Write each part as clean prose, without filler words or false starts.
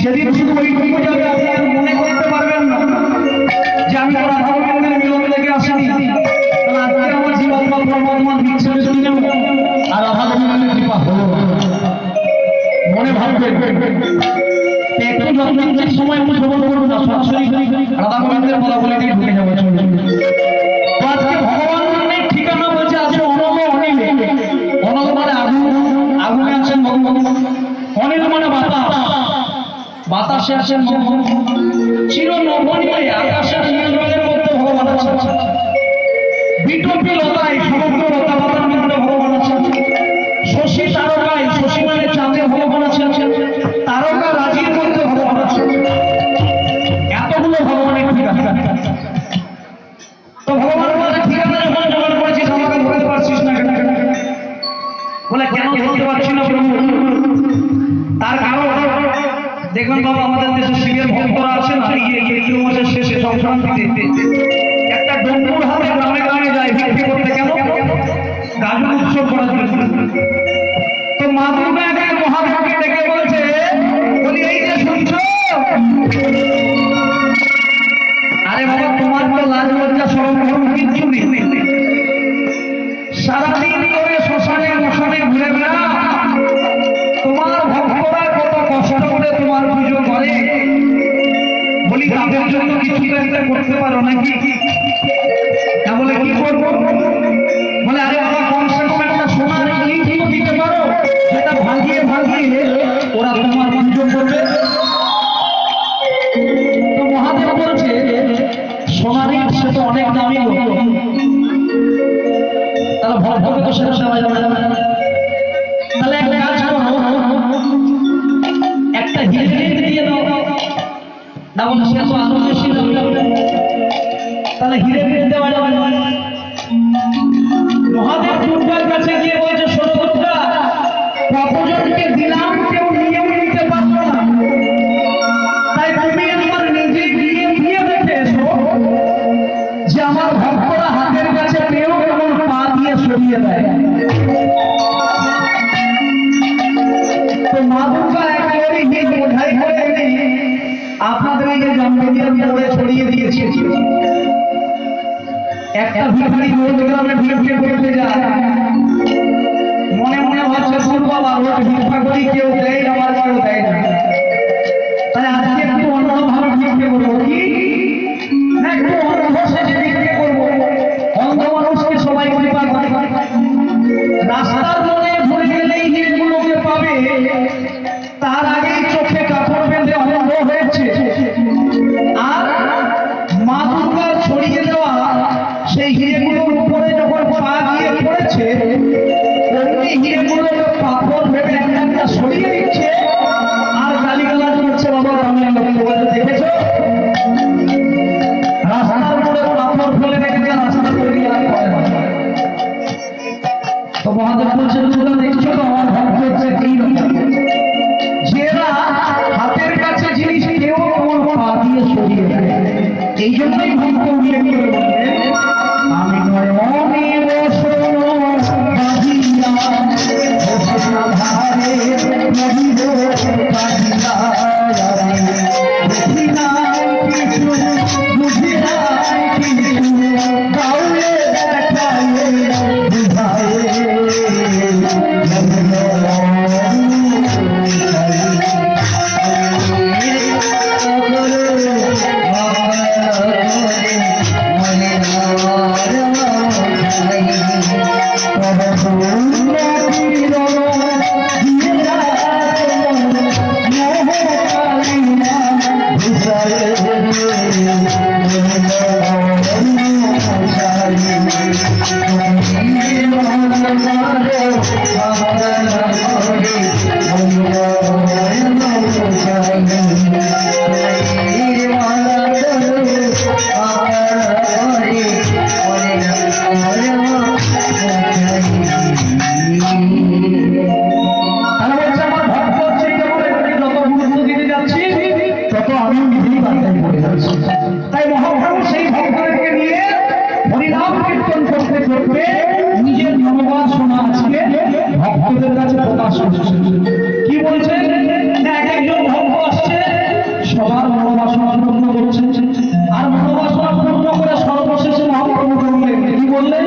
সেদিন শুধু ওইটুকু যাবে, আপনারা মনে করতে পারবেন না যে আমি রাধা গোবিন্দের মিলন থেকে আসিনি। তাহলে আজকে আমার জীবাত্মা পরমাত্মা বিচ্ছেদ যদি নেব আর রাধা গোবিন্দের কৃপা হলো মনে ভাববেন একটু যন্ত্রণার সময় একটু শ্রবণ করবো না, সরাসরি রাধা গোবিন্দের বলা বলে দিয়ে ঢুকে যাবো। তো আজকে ভগবানের ঠিকানা বলছে আছে অনল অনিল। অনল মানে আগুন, আগুনে আছেন ভগবান। অনিল মানে বাতাস, বাতাসে আছেন ভগবান। চির নভনীয় আকাশের নীল রঙের মধ্যে ভগবান আছেন। বিটপি লতায় সমগ্র লতা পাতার মধ্যে ভগবান আছেন। শশী তারকায়, শশী মানে চাঁদে ভগবান আছেন। তারকা রাজির মধ্যে ভগবান আছেন। এতগুলো ভগবানের ঠিকানা। তো ভগবান বলে ঠিকানা যখন জোগাড় করেছিস আমাকে বলতে পারছিস না কেন? বলে কেন বলতে পারছি না প্রভু? তার কারণ দেখবেন বাবা, আমাদের দেশে শিবের ভক্তরা আছে না, এই মাসের শেষে সংক্রান্তিতে একটা ডম্বুর হাতে গ্রামে গ্রামে যায় ভিক্ষে করতে। কেন? গাজন উৎসব করার জন্য। তো মা দুর্গা একদিন মহাদেবকে ডেকে বলছে, বলি এই যে শুনছ, আরে বাবা তোমার তো লাজ লজ্জা শরম ধর্ম কিচ্ছু নেই। সারাদিন করে শ্মশানে মশানে ঘুরে বেড়া, তোমার ভক্তরা কত কষ্ট করে তোমার পুজো করে, বলি তাদের জন্য কিছু একটা করতে পারো নাকি? তা বলে কি করবো? বলে আরে বাবা কমসে কম একটা সোনার ইট দিতে পারো, যেটা ভাঙিয়ে ভাঙিয়ে ওরা তোমার পুজো করবে। তো মহাদেব বলছে সোনার ইট সে তো অনেক দামি, তাহলে ভক্তকে তো সেটা দেওয়া যাবে না। তাহলে একটা কাজ করো, একটা হিরে দিয়ে দাও না। বলে সে তো আরো বেশি দাম, তাহলে হিরে দেওয়া যাবে না। মহাদেব দুর্গার কাছে গিয়ে বলছে, শোনো দুর্গা, কতজনকে দিলাম কেউ নিয়েও নিতে পারলো না, তাই তুমি একবার নিজে গিয়ে দিয়ে দেখে এসো যে আমার ভক্তরা হাতের কাছে পেয়েও কেমন পা দিয়ে সরিয়ে দেয়। তো মা দুর্গা একেবারে গিয়ে বোঝাই করে আপনাদের এই যে জন্মদিন করে ছড়িয়ে দিয়েছে। একটা ভিখারি রোজ গ্রামে ভিক্ষে করতে যায়, মনে মনে ভাবছে তোর বাবা রোজ ভিক্ষা করি, কেউ দেয় আমার কেউ দেয় না, তাই আজকে একটু অন্যভাবে ভিক্ষে করবো। কি না, একটু অন্ধ সেজে ভিক্ষে করবো। অন্ধ মানুষকে সবাই কৃপা করে। রাস্তার মনে ঘুরে গেলেই হিরেগুলোকে পাবে, তার আগেই চোখে কাপড় বেঁধে অন্ধ হয়েছে। আর মা দুর্গার ছড়িয়ে দেওয়া সেই হিরেগুলোর উপরে যখন পা দিয়ে পড়েছে, অমনি হিরেগুলোকে পাথর ভেবে একটা একটা সরিয়ে দিচ্ছে আর গালিগালাজ করছে। বাবা আমি দেখেছ রাস্তার উপরে পাথর ফেলে রেখেছে, রাস্তা তৈরি আর করে না। তো মহাদেব বলছে, তোমরা দেখছো তো আমার ভক্ত হচ্ছে এইরকম, যারা হাতের কাছে জিনিস কেউ তোমার পা দিয়ে সরিয়ে দেয়। এই জন্যই ভক্ত উল্লেখ করে বললেন, আমি নয় অনিল শোনো বাজিয়া বসনা ধারে নদীর কাজিয়া, দেখি নাই কিছু বুঝি নাই কিছু, গাউলে দেখায় বুঝায় মনে তাই মহাপ্রভু সেই ভক্তদেরকে নিয়ে হরিনাম কীর্তন করতে করতে নিজের মনোবাসনা আজকে ভক্তদের কাছে প্রকাশ করছে। কি বলছেন? এক একজন ভক্ত আসছে, সবার মনোবাসনা পূর্ণ করছে, আর মনোবাসনা পূর্ণ করে সর্বশেষে মহাপ্রভু বললেন, কি বললেন?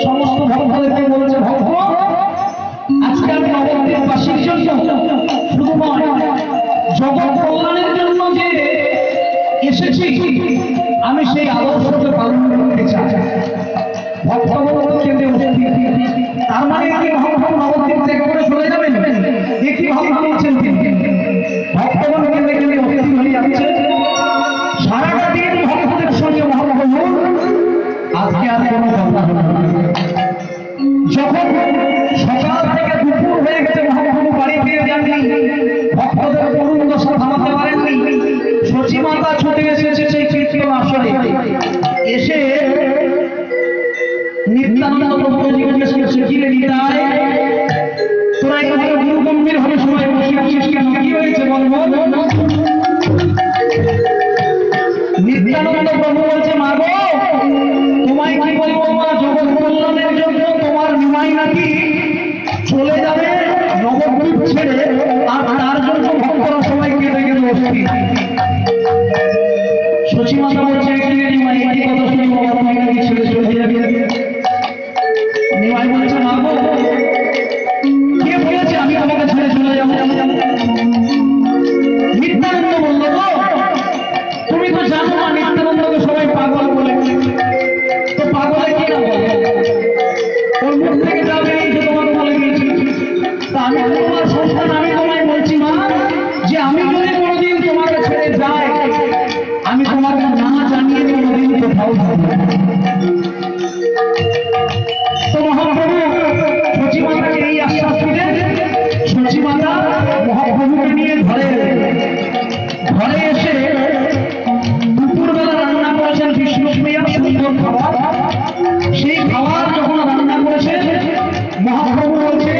সমস্ত ভক্তদেরকে বলছে, ভক্ত আজকে আমি নবদ্বীপবাসীর জন্য শুধু নয়, জগৎ কল্যাণের জন্য যে এসেছি, আমি সেই আদর্শকে পালন করতে চাই। ভক্তবন্ধু কেন্দ্রে উপস্থিত, তার মানে কি মহাপ্রভু নবদ্বীপ ত্যাগ করে চলে যাবেন? একই ভাবনা বলছেন তিনি। ভক্তবন্ধু কেন্দ্রে কেন্দ্রে উপস্থিত হয়ে যাচ্ছে, সারাটা দিন ভক্তদের সঙ্গে মহাপ্রভু আজকে আর কোনো কথা হলো না। যখন সকাল থেকে দুপুর হয়ে গেছে, মহাপ্রভু বাড়ি ফিরে যাননি, ভক্তদের করুণ দশা থামাতে পারেননি। সচী মাতা ছুটে এসেছে সেই কীর্তন আসরে, এসে নিত্যানন্দ প্রভুকে জিজ্ঞেস করছে, কি রে নিতাই, তোরা এখানে গুরু গম্ভীর হবে সবাই বসে আছিস কেন? কি হয়েছে বলবো? নিত্যানন্দ প্রভু বলছে, মা গো, তোমায় কি বলবো মা, জগৎ কল্যাণের জন্য তোমার নিমাই নাকি চলে যাবে নবদ্বীপ ছেড়ে, আর তার জন্য ভক্তরা সবাই কেঁদে কেঁদে অস্থির। সচী মাতা বলছে, নিমাই একই কথা শুনে বাবা তোমায় নাকি ছেড়ে চলে যাবে। নিমাই বলছে, মা গো, কে বলেছে আমি আমাকে ছেড়ে চলে যাবো? নিত্যানন্দ বলল, গো তুমি তো জানো না নিত্যানন্দকে সবাই পাগল বলে, তো পাগলে কি না বলে, ওর মুখ থেকে যাবে যে তোমাকে বলে দিয়েছি। তা আমি তোমার সন্তান, আমি তোমায় বলছি মা, যে আমি যদি কোনোদিন তোমাকে ছেড়ে যাই, আমি তোমাকে না জানিয়ে কোনোদিন কোথাও যাব না। তো মহাপ্রভু সচী মাতাকে এই আশ্বাস দিলেন। সচী মাতা মহাপ্রভুকে নিয়ে ঘরে এসে দুপুরবেলা রান্না করেছেন বিষ্ণুপ্রিয়া সুন্দর খাবার। সেই খাবার যখন রান্না করেছে, মহাপ্রভু বলছে,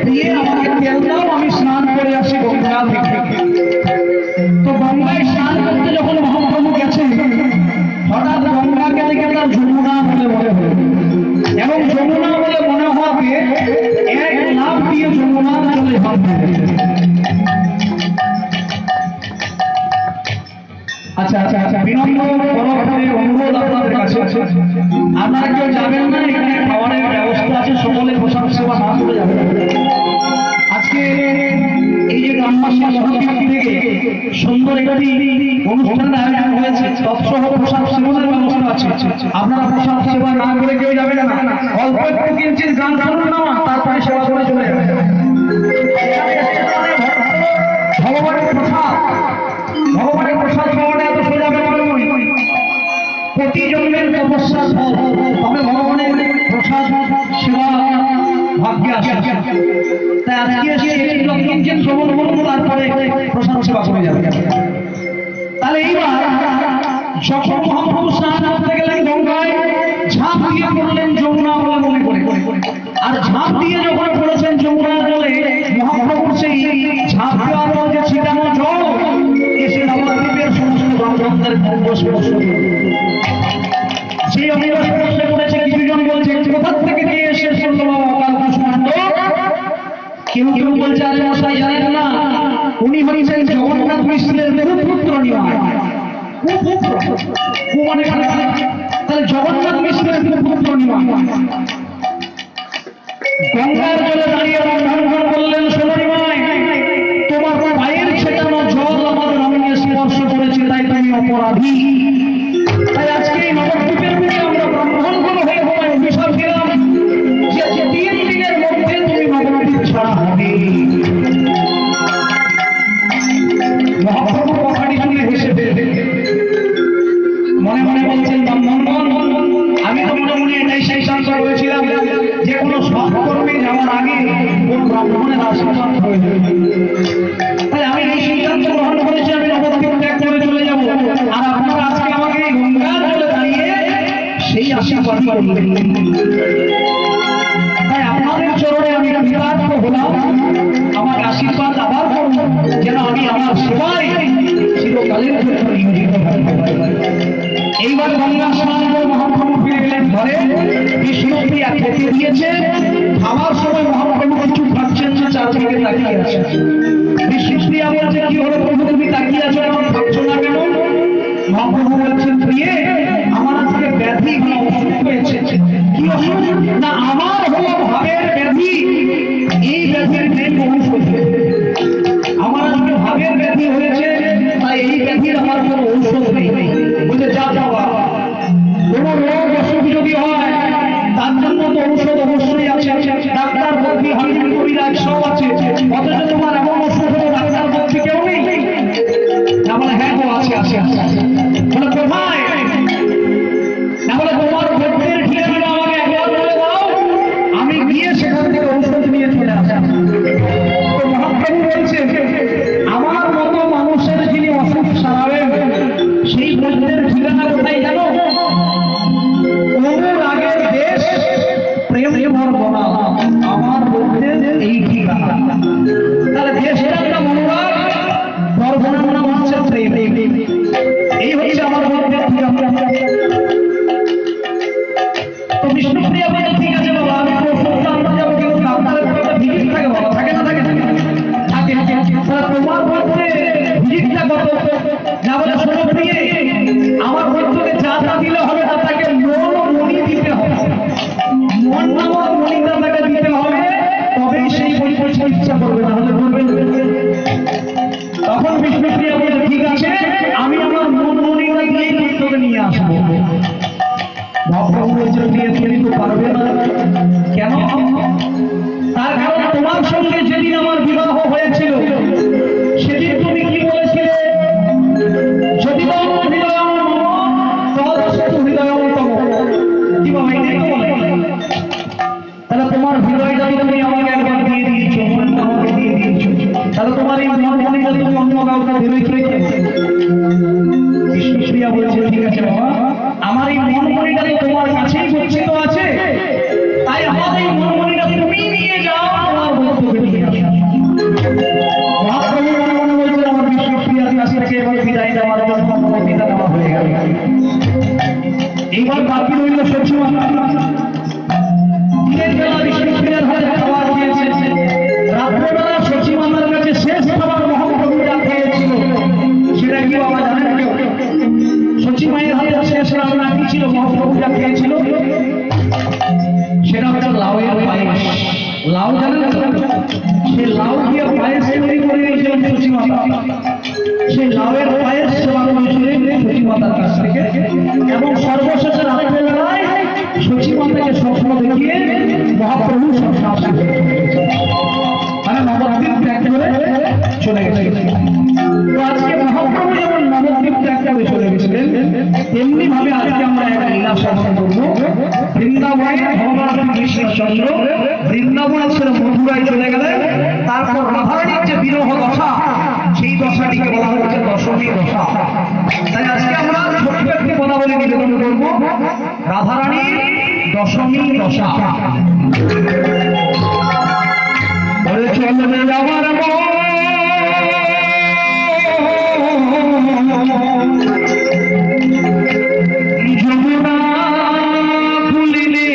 দিয়ে আমাকে তেল দাও, আমি স্নান করে আসি গঙ্গা থেকে। তো গঙ্গায় স্নান করতে যখন মহাপ্রভু গেছেন, হঠাৎ গঙ্গাকে দেখে তার যমুনা বলে মনে হল, এবং যমুনা বলে মনে হওয়াকে এক লাফ দিয়ে যমুনা চলে ভাববে। আচ্ছা আচ্ছা আচ্ছা, বিনম্র পরবর্তী অনুরোধ আপনাদের কাছে, আপনারা কেউ যাবেন না, এখানে খাবারের ব্যবস্থা আছে, সকলে প্রসাদ সেবা না করে যাবেন। আজকে এই যে গ্রামবাসী মহাদ্বীপ থেকে সুন্দর একটি অনুষ্ঠানের আয়োজন হয়েছে, তৎসহ প্রসাদ সেবনের ব্যবস্থা আছে। আপনারা প্রসাদ সেবা না করে কেউ যাবেন না, অল্প একটু কিঞ্চিত গান শুনুন না, তারপরে সেবা করে চলে যাবেন। ভগবানের প্রসাদ, ভগবানের প্রসাদ পাওয়াটা এত সোজা ব্যাপার নয়, প্রতি জন্মের তপস্যার ফল। তবে ভগবানের প্রসাদ সেবা ভাগ্যে আসে। তাই আজকে এসে একটি লক্ষিণকে শ্রবণ করবো, তারপরে প্রসাদ সেবা করে যাবে। তাহলে এইবার যখন মহাপ্রভু স্নান করতে গেলেন গঙ্গায়, ঝাঁপ দিয়ে পড়লেন যমুনা বলে মনে করে, আর ঝাঁপ দিয়ে যখন পড়েছেন যমুনা জলে, মহাপ্রভুর সেই ঝাঁপ দেওয়ার পর যে ছিটানো জল এসে নবদ্বীপের সমস্ত ব্রাহ্মণদের অঙ্গ স্পর্শ করল। সেই অঙ্গ স্পর্শ করেছে। কিছুজন বলছে কোথা থেকে দিয়ে এসে শুনলো বাবা অকাল কুষ্মাণ্ড, কেউ কেউ বলছে আরে মশাই জানেন না, উনি হচ্ছেন জগন্নাথ মিশ্রের পুত্র নিমাই। তাহলে জগন্নাথ মিশ্রের পুত্র নিমাই গঙ্গার জলে দাঁড়িয়ে ব্রাহ্মণ বললেন, শোনো নিমাই, তোমার পায়ের ছেটানো জল আমার রঙে স্পর্শ করেছে, তাই তুমি অপরাধী। তাই আজকে এই নবদ্বীপের বুকে আমরা ব্রাহ্মণগুলো হয়ে তোমায় অভিশাপ দিলাম যে 3 দিনের মধ্যে তুমি নবদ্বীপ ছাড়া হবে। মহাপ্রভু কথাটি শুনে হেসে ফেলবে, মনে মনে বলছেন, ব্রাহ্মণগণ, আমি তো মনে মনে এটাই সিদ্ধান্ত করেছিলাম যে কোনো সৎকর্মে যাওয়ার আগে কোন ব্রাহ্মণের আশীর্বাদ হয়ে যাবে। আশীর্বাদ করলেন। তাই আপনাদের চরণে আমি কৃতার্থ হলাম, আমার আশীর্বাদ আবার করুন যেন আমি আমার সেবায় চিরকালের জন্য নিয়োজিত হই। এইবার গঙ্গা স্নান করে মহাপ্রভু ফিরে গেলেন ঘরে। বিষ্ণুপ্রিয়া খেতে দিয়েছে, খাওয়ার সময় মহাপ্রভু কিছু খাচ্ছেন না, চারদিকে তাকিয়ে আছে। বিষ্ণুপ্রিয়া বলছে, কি হলো প্রভু, তুমি তাকিয়ে আছো, এখন খাচ্ছ না কেন? মহাপ্রভু বলছেন, প্রিয়ে আমার আজকে ব্যাধি অসুখ হয়েছে। কি অসুখ? না আমার হলো ভাবের ব্যাধি। এই ব্যাধির নেই ঔষধ। আমার আজকে ভাবের ব্যাধি হয়েছে, তাই এই ব্যাধির আমার কোনো ঔষধ নেই। বুঝে যা যাওয়া কোনো রোগ অসুখ যদি হয় তার জন্য তো ঔষধ অবশ্যই আছে, ডাক্তার ভর্তি হাজির কবিরাজ সব আছে। অথচ তোমার এমন অসুখ হলো ডাক্তার ভর্তি কেউ নেই। না বলে হ্যাঁ গো আছে আছে আছে। বলে কোথায়? না বলে তোমার ভর্তির ঠিকানা আমাকে একবার বলে দাও, আমি গিয়ে সেখান থেকে ঔষধ নিয়ে চলে আসি। তো মহাপ্রভু বলছে, আমার মতো মানুষের যিনি অসুখ সারাবেন সেই ভর্তির ঠিকানা কোথায় জানো? অনুর আগের দেশ প্রেম বনা, আমার ভর্তির এই ঠিকানা। তাহলে দেশের একটা মনোরাগ, বর্বনার নাম হচ্ছে প্রেম। এই হচ্ছে আমার ভর্তির ঠিকানা। তো বিষ্ণুপ্রিয়া বলে, ঠিক আছে বাবা, আমি তো ওষুধটা আনতে যাবো, কিন্তু ডাক্তারের একটা ভিজিট থাকে বাবা, থাকে না থাকে? থাকে। তাহলে তোমার ভর্তে ভিজিটটা কত? না বলে শোনো প্রিয়ে, আমার ভর্তকে যা তা দিলে হবে না, তাকে মন ও মনি দিতে হবে। মন নামক মনিটা তাকে দিতে হবে, তবেই সেই পরিবেশ ইচ্ছা করবে, না হলে বলবে। তখন বিষ্ণুপ্রিয়া বলে, ঠিক আছে, আমি আমার মন মনিটা দিয়েই ভর্তকে নিয়ে আসবো। মহাপ্রভু বলছেন, দিয়ে তুমি তো পারবে না। কেন? তার কারণ তোমার সঙ্গে যেদিন আমার বিবাহ হয়েছিল সেদিন তুমি কি বলেছিলে? যদি হৃদয়ম তদস্তু হৃদয়ম তম। কি বাবা, এটাই তো বলে। তাহলে তোমার হৃদয়টা তুমি আমাকে একবার দিয়ে দিয়েছো, মনটা আমাকে দিয়ে দিয়েছো, তাহলে তোমার এই মন মনিটা তুমি অন্য কাউকে দেবে কি? বিষ্ণুপ্রিয়া বলছে, ঠিক আছে বাবা, আমার এই মন মনিটা তোমার কাছেই গচ্ছিত আছে, তাই আমার এই মন মনিটা তুমি নিয়ে যাও, তোমার ভক্তকে নিয়ে আসো। মহাপ্রভু মনে মনে বলছে, আমার বিষ্ণুপ্রিয়ার কাছ থেকে এবার বিদায় দেওয়ার জন্য অনুমতিটা দেওয়া হয়ে গেল। এইবার বাকি রইল সচিমাতা। দিনের বেলা বিষ্ণুপ্রিয়ার হাতে খাবার দিয়েছে, রাত্রেবেলা সচিমাতার কাছে শেষ খাবার মহাপ্রভু যা খেয়েছিল সেটা কি বাবা জানেন কেউ? সচিমায়ের হাতে শেষ রান্না কি ছিল মহাপ্রভু যা খেয়েছিল? সেটা হচ্ছে লাউয়ের পায়েস। লাউ জানেন? সেই লাউ দিয়ে পায়েস তৈরি করে দিয়েছিলেন সচিমাতা। সেই লাউয়ের পায়েস সেবা করেছিলেন সচিমাতার কাছ থেকে। এবং সর্বশেষে রাত্রেবেলায় সচিমাতাকে স্বপ্ন দেখিয়ে মহাপ্রভু সন্ন্যাসী মানে নবদ্বীপ ত্যাগ করে চলে গেছিলেন। তো আজকে মহাপ্রভু যেমন নবদ্বীপ ত্যাগ করে চলে গেছিলেন, তেমনি ভাবে আজকে আমরা এক লীলা শ্রবণ করবো। বৃন্দাবনে ভগবান কৃষ্ণচন্দ্র বৃন্দাবন ছেড়ে মথুরায় চলে গেলেন। তারপর রাধারানীর যে বিরহ দশা, সেই দশাটিকে বলা হচ্ছে দশমী দশা। তাই আজকে আমরা ছোট্ট একটি পদাবলী নিবেদন করবো, রাধারানীর দশমী দশা। চলবে আমার যমুনা ফুলিলে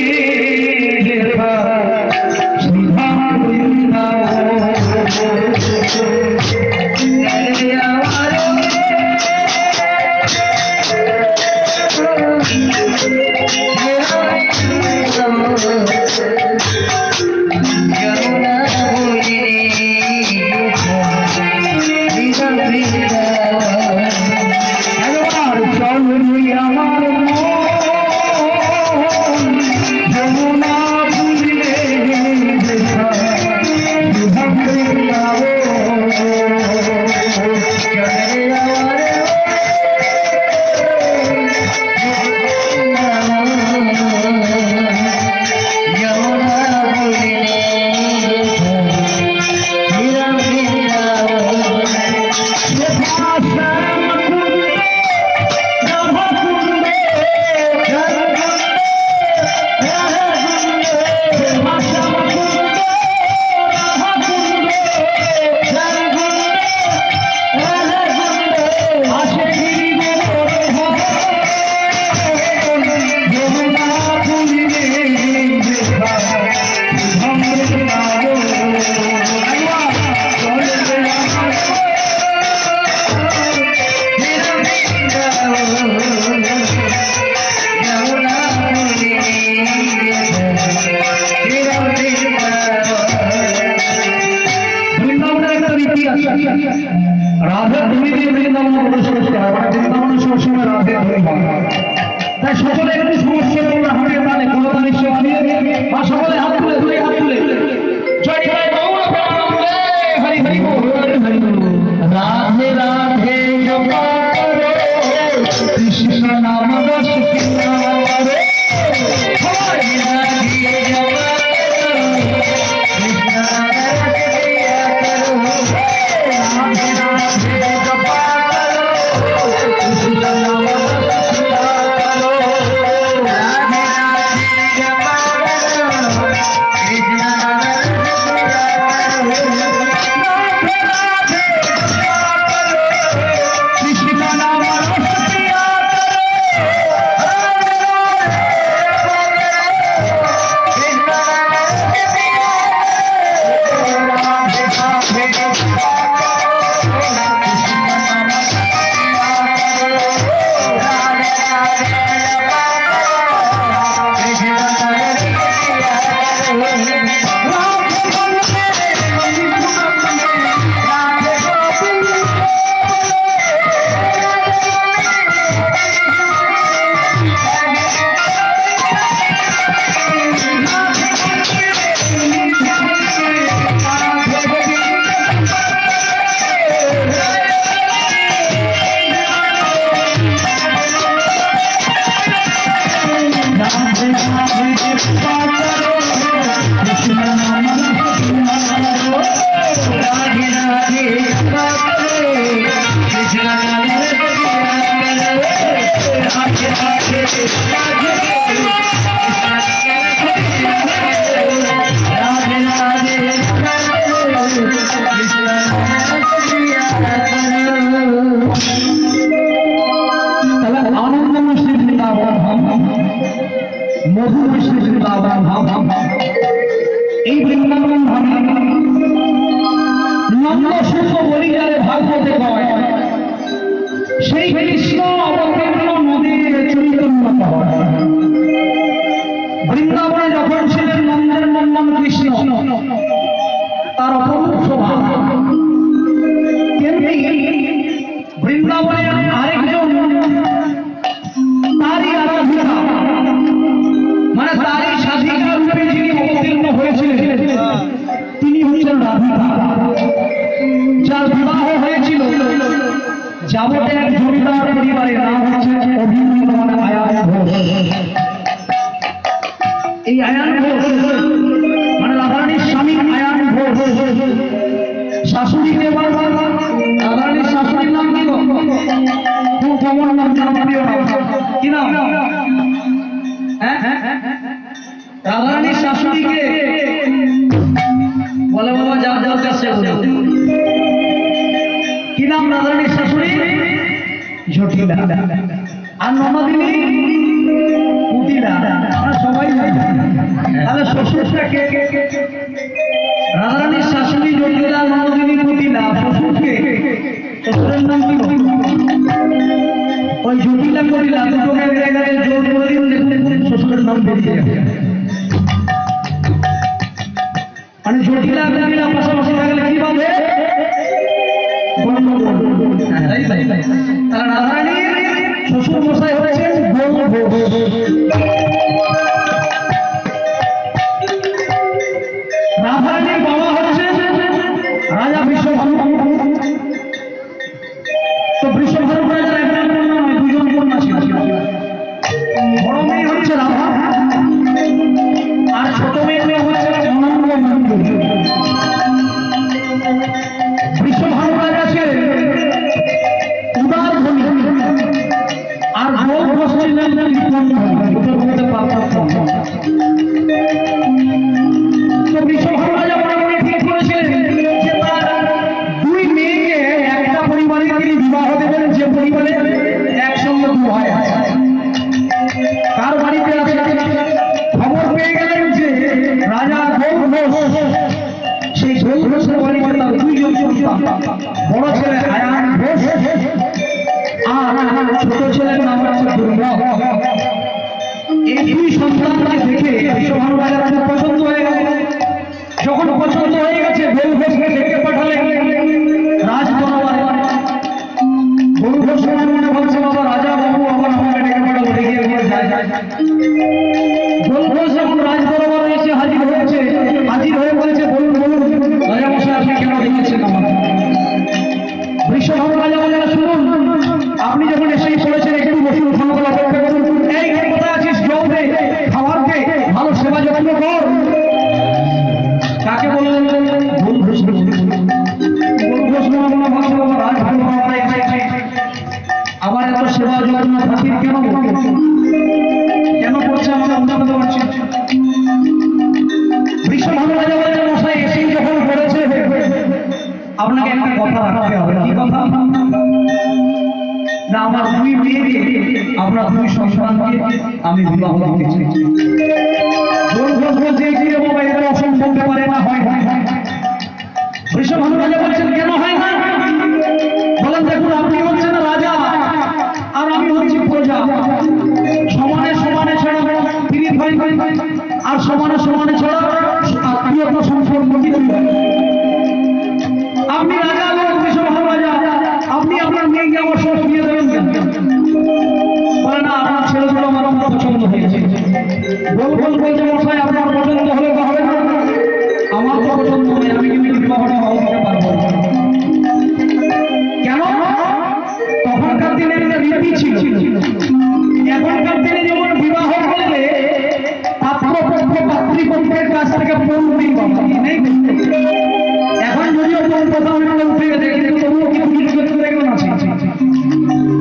রাধে ধুনি দিয়ে বৃন্দাবনে প্রবেশ করতে হয়, মানে বৃন্দাবনে সবসময় রাধে ধুনি হয়। তাই সকলে একটু সমস্যা করে হাতে তালে করতালি সেবা দিয়ে বা সকলে হাত তুলে দুই হাত তুলে জয় জয় গৌর প্রেমানন্দে হরি হরি বল হরি বল। রাধে রাধে জপা করো কৃষ্ণ নাম রস পিয়া করো। হরি রাধে জপা করো কৃষ্ণ নাম রস পিয়া করো। রাধে রাধে জপা করো কৃষ্ণ নাম রস পিয়া করো। রাধে রাধে জপা করো কৃষ্ণ নাম রস মধুর শ্রী বৃন্দাবন ধাম। এই বৃন্দাবন ধামে নন্দ শুদ্ধ বলি যারে ভাগবতে কয় সেই কৃষ্ণ অবতীর্ণ নদীর চৈতন্য হয়। বৃন্দাবনে যখন ছিলেন নন্দের নন্দন কৃষ্ণ তার অপরূপ শোভা, তেমনি বৃন্দাবনে আরেকজন তারই আরাধিকা মানে তারই সাধিকা রূপে যিনি অবতীর্ণ হয়েছিলেন তিনি হচ্ছেন রাধিকা, যার বিবাহ হয়েছিল যাবতে এক জমিদার পরিবারের নাম হচ্ছে অভিনন্দ মানে আয়ান ঘোষ। এই আয়ান ঘোষ মানে রাধারানীর স্বামী আয়ান ঘোষ শাশুড়ি দেবা। রাধারানীর শাশুড়ির নাম কি? খুব কমন নাম, জনপ্রিয় নাম। কি নাম? রাধারানীর শাশুড়িকে বলে বাবা যাও যাও কাছে কি নাম রাধারানীর শাশুড়ি? জটিলা। আর ননদিনী কুটিলা। আমরা সবাই জানি। তাহলে শ্বশুরটা কে? রাধারানীর শাশুড়ি জটিলা, ননদিনী কুটিলা। শ্বশুরকে? শ্বশুরের নাম কি? ওই জটিলা কুটিলা দুটোকে জায়গায় জোর করে দিন, শ্বশুরের নাম বেরিয়ে যাবে। মানে জটিলা কুটিলা পাশাপাশি থাকলে কি পাবে? তারা রাধারানীর শ্বশুর মশাই হচ্ছেন গৌর ঘোষ। রাধারানীর বাবা হচ্ছে রাজা বৃষভানু। তো বৃষভানু রাজার একটা কন্যা নয়, দুজন কন্যা ছিল। বড় মেয়ে হচ্ছে রাধা আর ছোট মেয়ে হচ্ছে অনঙ্গ মন্দির। বৃষভানু রাজা ছিলেন উদার ধনী আর গৌর ঘোষ ছিলেন কৃপণ ধনী। দুটোর মধ্যে পার্থক্য। তো বৃষভানু রাজা মনে মনে ঠিক করেছিলেন যে তার দুই মেয়েকে একটা পরিবারে তিনি বিবাহ দেবেন, যে পরিবারে একসঙ্গে দু ভাই আছে। কার বাড়িতে আছে? খবর পেয়ে গেলেন যে রাজা গৌর ঘোষ, সেই গৌর ঘোষের বাড়িতে তার দুইজন সন্তান, বড় ছেলে আয়ান ঘোষ আর ছোট ছেলের নাম হচ্ছে দুর্লভ। এই দুই সন্তানকে দেখে বৃষভানু রাজার খুব পছন্দ হয়ে গেল। যখন পছন্দ হয়ে গেছে গৌর ঘোষকে ডেকে পাঠালেন রাজ দরবারে। ভালোবাসা বাবা রাজগুরু বাবা আবার এত সেবা যত্ন খাতির কেন কেন করছে আমাদের উন্নত করছে বিশ্ব ভালো রাজা বলছে মশাই এসেই যখন করেছে আপনাকে একটা কথা রাখতে হবে কি কথা না আমার দুই মেয়েকে আপনার দুই সন্তানকে আমি বিবাহ দিতে চাই বলছে কি বাবা এটা অসম্ভব ব্যাপারে না হয় বিশ্ব ভালো রাজা বলছেন কেন হয় না বলেন দেখুন আপনি হচ্ছেন রাজা আর আমি হচ্ছি প্রজা সমানে সমানে ছাড়া তিনি হয় আর সমানে সমানে ছাড়া আত্মীয়তা সম্পর্ক আপনি রাজা রাজা আপনি আপনার মেয়েকে আমার সঙ্গে দিয়ে দেবেন বলে না আপনার ছেলেগুলো আমার পছন্দ হয়েছে বলছে মশাই আপনার পছন্দ হলে তো হবে না আমার তো পছন্দ হয় আমি কিন্তু বিবাহটা দিতে পারবো কেন তখনকার দিনে একটা রীতি ছিল এখনকার দিনে যেমন বিবাহ করলে পাত্রপক্ষ পাত্রীপক্ষের কাছ থেকে পণ নেই এখন যদিও পণ প্রথা অনেকটা উঠে গেছে কিন্তু তবুও কিছু কিছু ক্ষেত্রে এমন আছে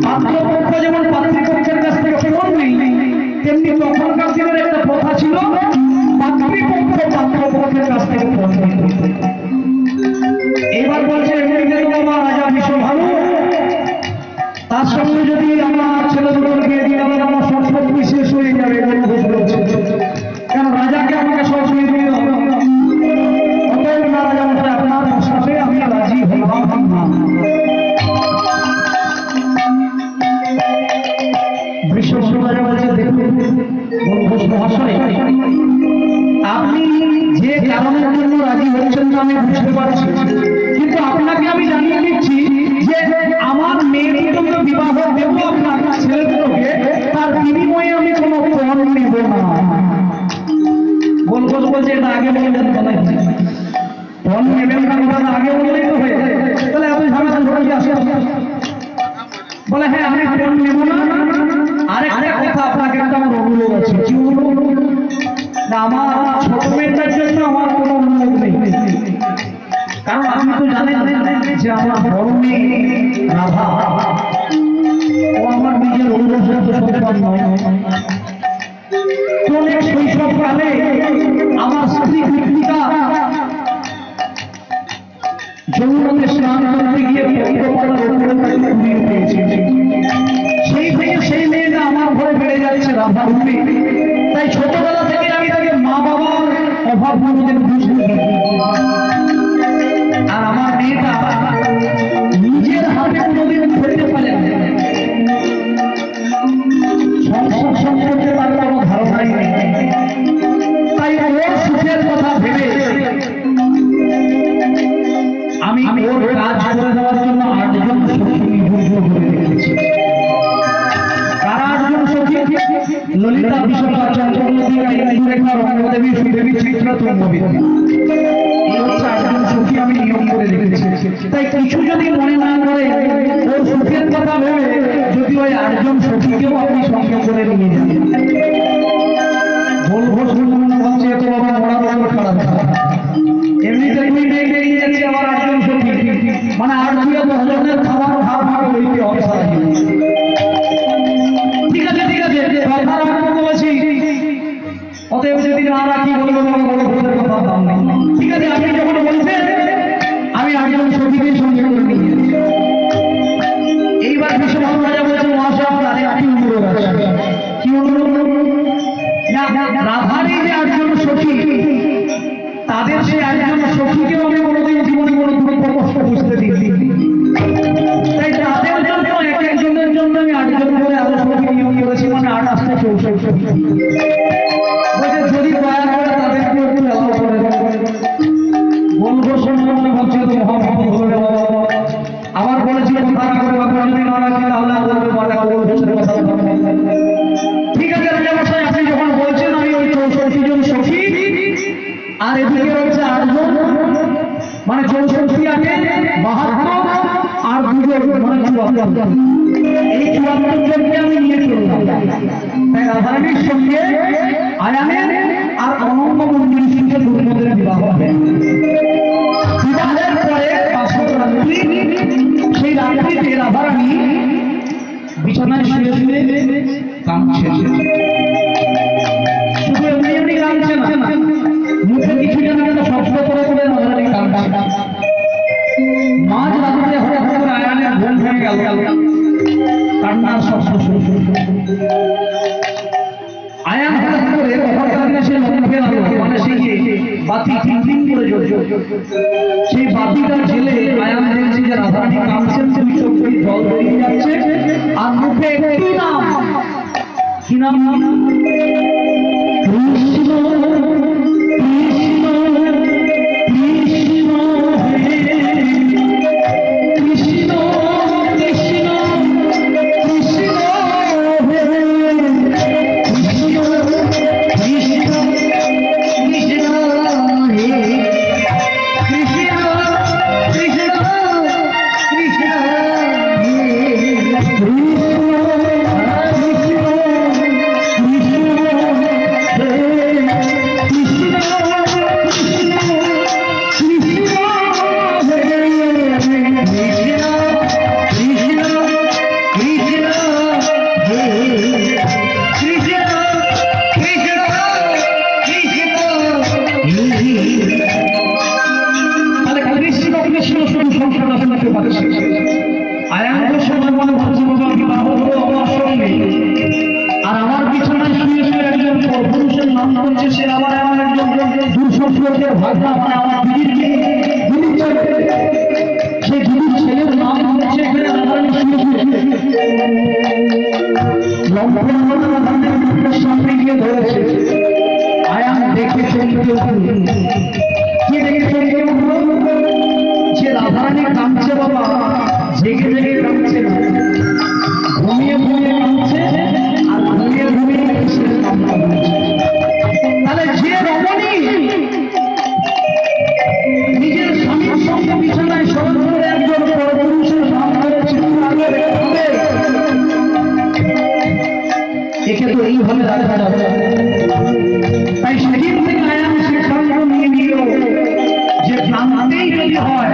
পাত্রপক্ষ যেমন পাত্রীপক্ষের কাছ থেকে পণ নেই তেমনি তখনকার দিনের একটা প্রথা ছিল পাত্রীপক্ষ পাত্রপক্ষের কাছ থেকে পণ নেই এবার বলছে আমার রাজা ভীষণ ভালো তার সঙ্গে যদি আমার ছেলেগুলোর বিয়ে দিয়ে আমার সম্পত্তি শেষ হয়ে যাবে কেন রাজাকে আমাকে সব শুয়ে দিয়ে অতএব না রাজা মশাই আপনার সাথে আমি রাজি হলাম না বিশ্ব রাজা বলছে দেখুন মহাশয় আপনি যে কারণের জন্য রাজি হচ্ছেন না আমি বুঝতে পারছি কিন্তু আপনাকে আমি জানিয়ে দিচ্ছি যে আমার মেয়ের জন্য বিবাহ দেব আপনার ছেলেগুলোকে তার বিনিময়ে আমি কোনো পণ নেব না বলছে এটা আগে বললেন পণ নেবেন না কথা আগে বললেই তো হয়ে তাহলে এত ঝামেলা ধরে আসে বলে হ্যাঁ আমি পণ নেব না আরেকটা কথা আপনাকে একটা আমার অনুরোধ আছে কি অনুরোধ না আমার ছোট মেয়েটার জন্য আমার কোনো অনুরোধ নেই কারণ আপনি তো জানেন যে আমার বড় মেয়ে রাধা ও আমার নিজের অনুরোধ নয় অনেক শৈশবকালে আমার স্ত্রী কৃতিকা যমুনাতে স্নান করতে গিয়ে সেই থেকে সেই মেয়েটা আমার ঘরে বেড়ে যাচ্ছে রাধা রূপে তাই ছোটবেলা থেকে আমি তাকে মা বাবার অভাব কোনোদিন বুঝতে আর আমার মেয়েটা নিজের হাতে কোনোদিন ধরতে পারে সংসার সম্পর্কে তার কোনো ধারণাই নেই তাই ওর সুখের কথা ভেবে আমি ওর কাজ করে দেওয়ার জন্য 8 জন সখী নিবন্ধ করে রেখেছি কারা 8 জন সখী ললিতা বিশাখা চন্দ্রমতি রেখা রঙ্গদেবী সুদেবী চিত্রা তুঙ্গবিদ্যা এই হচ্ছে 8 জন সখী আমি নিয়ম করে রেখেছি তাই কিছু যদি মনে না করে ওর সুখের কথা ভেবে যদি ওই 8 জন সখীকেও আপনি সঙ্গে করে নিয়ে যান বলবো শুনুন বলছে এত বাবা বড় বড় খারাপ এমনিতে দুই মেয়েকে নিয়ে যাচ্ছে আমার 8 জন সখী মানে 8 থেকে 10 জনের খাবার ভাগ ভাগ হইতে হবে ঠিক আছে কথা রাখবো বলেছি অতএব যদি না রাখি বলবো বড় ভুলের কথা দাম নেই ঠিক আছে আপনি যখন বলছেন আমি 8 জন সখীকে সঙ্গে করে নিয়ে যাচ্ছি এইবার বিশ্ব ভালো রাজা বলছেন মহাশয় আপনার একটি অনুরোধ আছে কি অনুরোধ না রাধারই যে 8 জন সখী তাদের সেই 8 জন সখীকেও আমি কোনোদিন জীবনে কোনো কষ্ট বুঝতে দিই তাই তাদের জন্য এক একজনের জন্য আমি 8 জন করে এত সখী নিয়োগ করেছি মানে 8 আসতে 64 সখী যদি দয়া করে তাদেরকে একটু এত করে বলবো শুনবো ভাবছি তো মহাভারত আবার বলেছি কথা করে বাবা যদি না রাখি তাহলে বলবে বাবা ঠিক আছে রাজা মশাই আপনি যখন বলছেন আমি ওই 64 জন সখী আর এদিকে রয়েছে 8 জন মানে 64 আগে 72 আর 2 জন মানে 74 এই 74 জনকে আমি নিয়ে চললাম তাই রাধারানীর সঙ্গে আয়ানের আর অনন্ত মন্দির সঙ্গে দুর্গদের বিবাহ হবে বিবাহের পরে 5 রাত্রি রাত্রিতে রাধারানী বিছানায় শুয়ে শুয়ে কাঁদছে। শুধু এমনি এমনি কাঁদছে না, মুখে কিছু যেন শব্দ করে করে রাধারানী কাঁদছে। মাঝ রাত্রে হঠাৎ করে আয়ানের ঘুম ভেঙে গেল, কান্নার শব্দ শুরু। আয়ান হঠাৎ করে সে লক্ষ্যে লাগলো, মানে সেই বাতি টিং করে জ্বলছে। সেই বাতিটা জ্বেলে আয়ান দেখছে যে রাধারানী কাঁদছেন, দুই চোখ দিয়ে জল বেরিয়ে যাচ্ছে, আর মুখে একটি নাম, কি নাম? কৃষ্ণ কৃষ্ণ কৃষ্ণ হে কৃষ্ণ কৃষ্ণ কৃষ্ণ হে কৃষ্ণ কৃষ্ণ কৃষ্ণ হে কৃষ্ণ কৃষ্ণ কৃষ্ণ সামনে গিয়ে ধরেছে। আয়ান দেখে চমকে উঠল। কি দেখে চমকে উঠল? যে রাধারানী কাঁদছে বাবা, জেগে জেগে কাঁদছে না, ঘুমিয়ে ঘুমিয়ে কাঁদছে, আর ঘুমিয়ে ঘুমিয়ে কৃষ্ণের কান্না হচ্ছে। তাহলে যে রমণী নিজের স্বামীর সঙ্গে বিছানায় শরণ করে একজন পরপুরুষের নাম ধরেছে, একে তো এইভাবে দেখা যাবে। তাই সেদিন থেকে আয়ান সিদ্ধান্ত নিয়ে নিল যে কাঁদতেই যদি হয়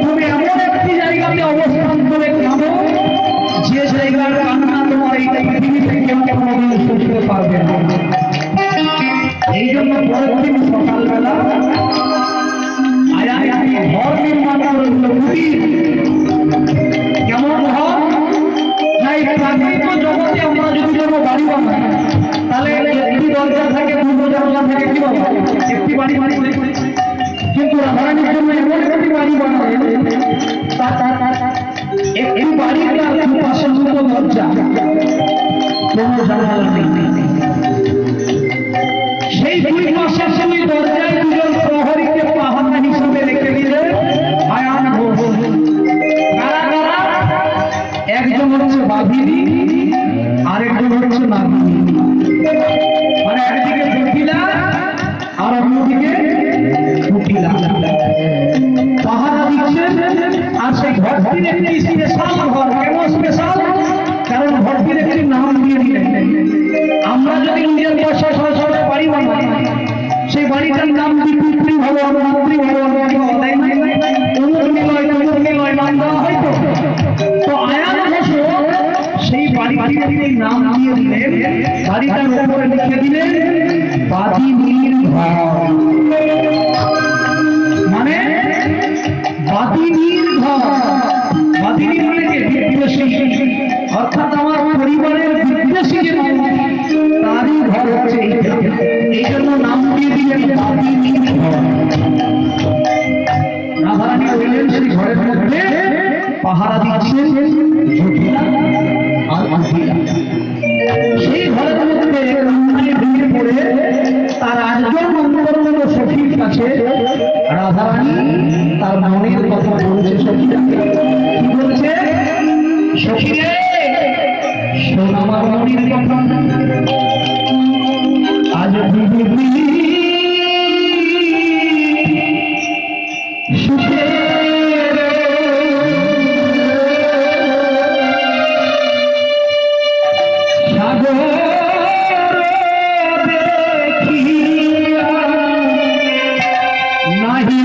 তুমি এমন একটি জায়গাতে অবস্থান করে কাঁদো যে জায়গার কান্না তোমার এই পৃথিবীতে কেউ কোনোদিন শুনতে পারবে না। এই জন্য পরের দিন সকালবেলা আয়ান একটি ঘর নির্মাণ করে দিল। কেমন ঘর? প্রাকৃতিক জগতে আমরা যদি কোনো বাড়ি বানাই তাহলে একটি দরজা থাকে, দুটো দরজা থাকে, কি বলে একটি বাড়ি বাড়ি। কিন্তু রাধারানীর জন্য এমন একটি বাড়ি বানাবে একটি বাড়ির পাশে দুটো দরজা, কোনো জানালা নেই। সেই দুই পাশের দুই দরজায় দুজন প্রহরীকে পাহারা হিসেবে রেখে দিলে আয়ান ভোগ। কারা কারা? একজন হচ্ছে বাঘিনী, আরেকজন হচ্ছে নাগিনী। মানে একদিকে জটিলা আর অন্যদিকে কুটিলা পাহারা দিচ্ছে। আর সেই ঘরটির একটি স্পেশাল ঘর। কেন স্পেশাল? কারণ ঘরটির একটি নাম দিয়ে দিলেন। আমরা যদি নিজের পয়সা সরাসরি বাড়ি বানাই, সেই বাড়িটার নাম বিপুত্রী ভবন, মাতৃ ভবন, অমুক নিলয় তমুক নিলয় নাম দেওয়া হয়তো। তো আয়ান সেই বাড়িটির নাম দিয়ে দিলেন, বাড়িটার উপরে লিখে দিলেন বাদিনীর ঘর। মানে বাদিনীর ঘর। বাদিনী মানে কে? বিদ্বেষী, অর্থাৎ আমার পরিবারের বিদ্বেষী যে তারই ঘর হচ্ছে এইটা। এই জন্য নাম দিয়ে দিলেন বাদিনীর ঘর। রাধারানী রইলেন সেই ঘরের মধ্যে, পাহারা দিচ্ছেন জটিলা আর কুটিলা। সেই ঘরের মধ্যে ভেঙে পড়ে তার আটজন অন্তর্গত সখীর কাছে রাধারানী তার মনের কথা বলছে। সখীরাকে কি বলছে? সখীরে শোন আমার মনের কথা, আজ সুখে নাহি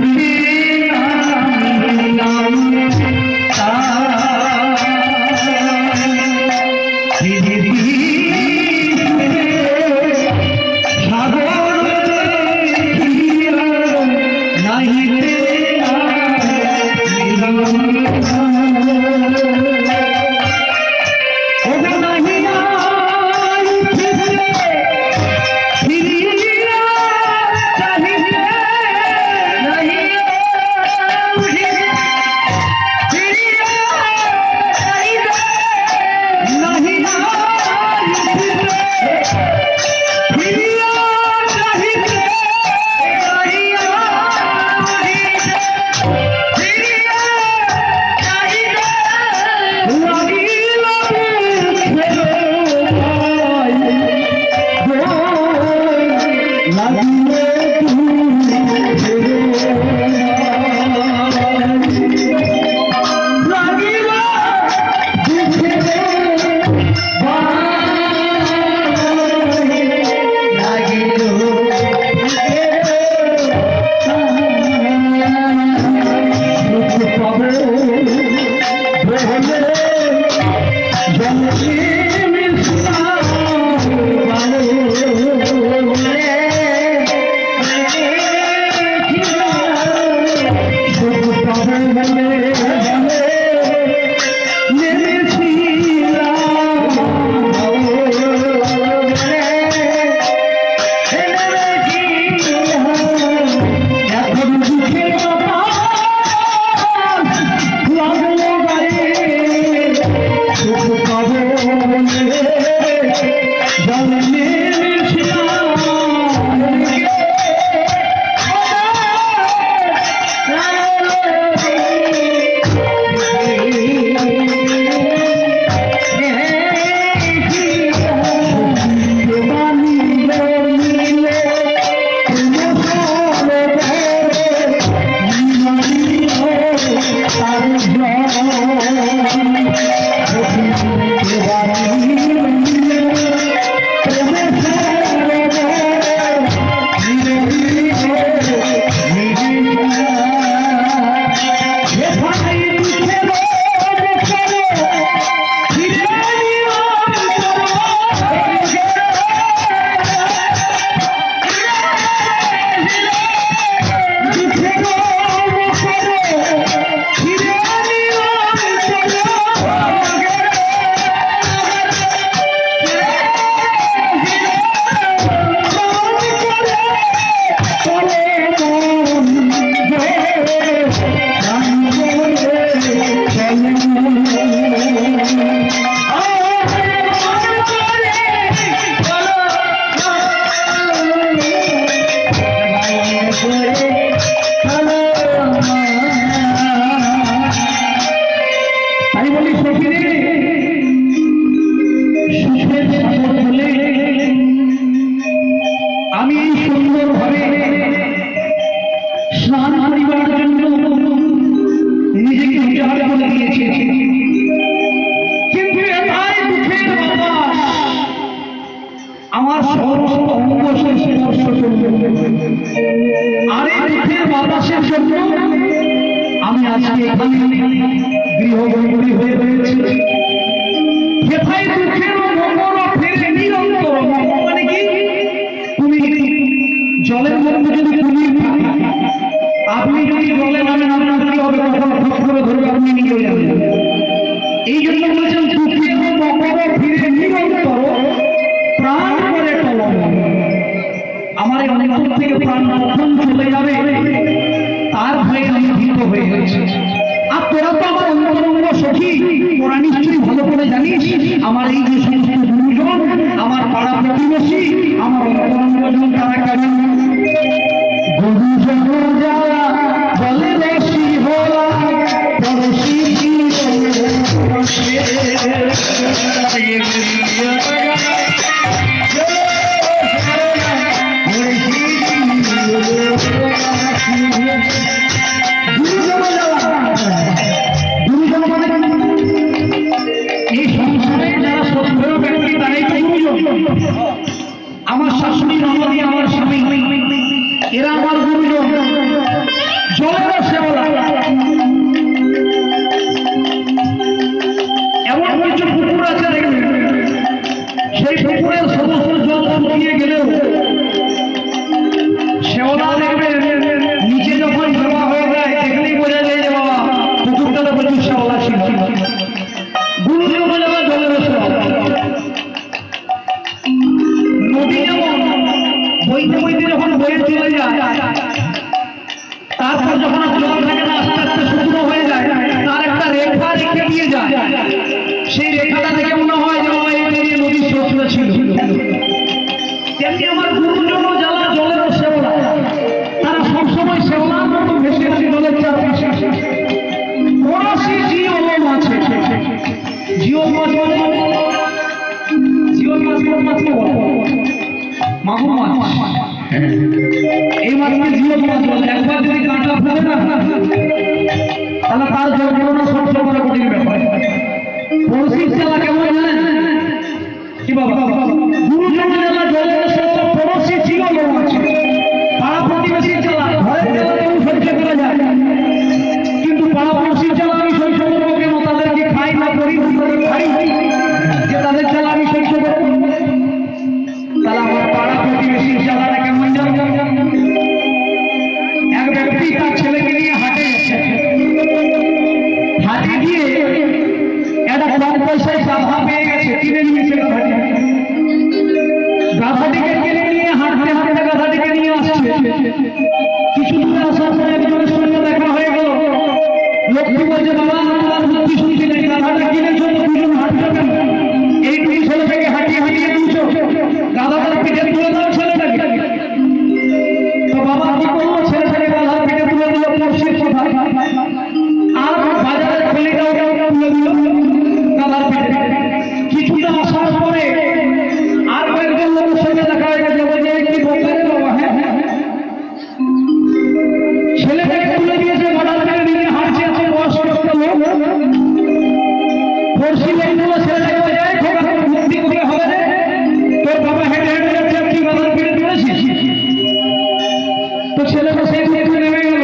ছেলেটাকে তুলে দিয়েছে, বাজার থেকে নিয়ে হাঁটছে, এত বয়স্ক একটা লোক। পড়শি লোকগুলো ছেলেটাকে যায় খোকা তোর বুদ্ধি করে হবে রে, তোর বাবা হেঁটে হেঁটে যাচ্ছে আর তুই বাজার কিনে তুলেছিস। তো ছেলেটা সেই বুদ্ধি নেমে গেল,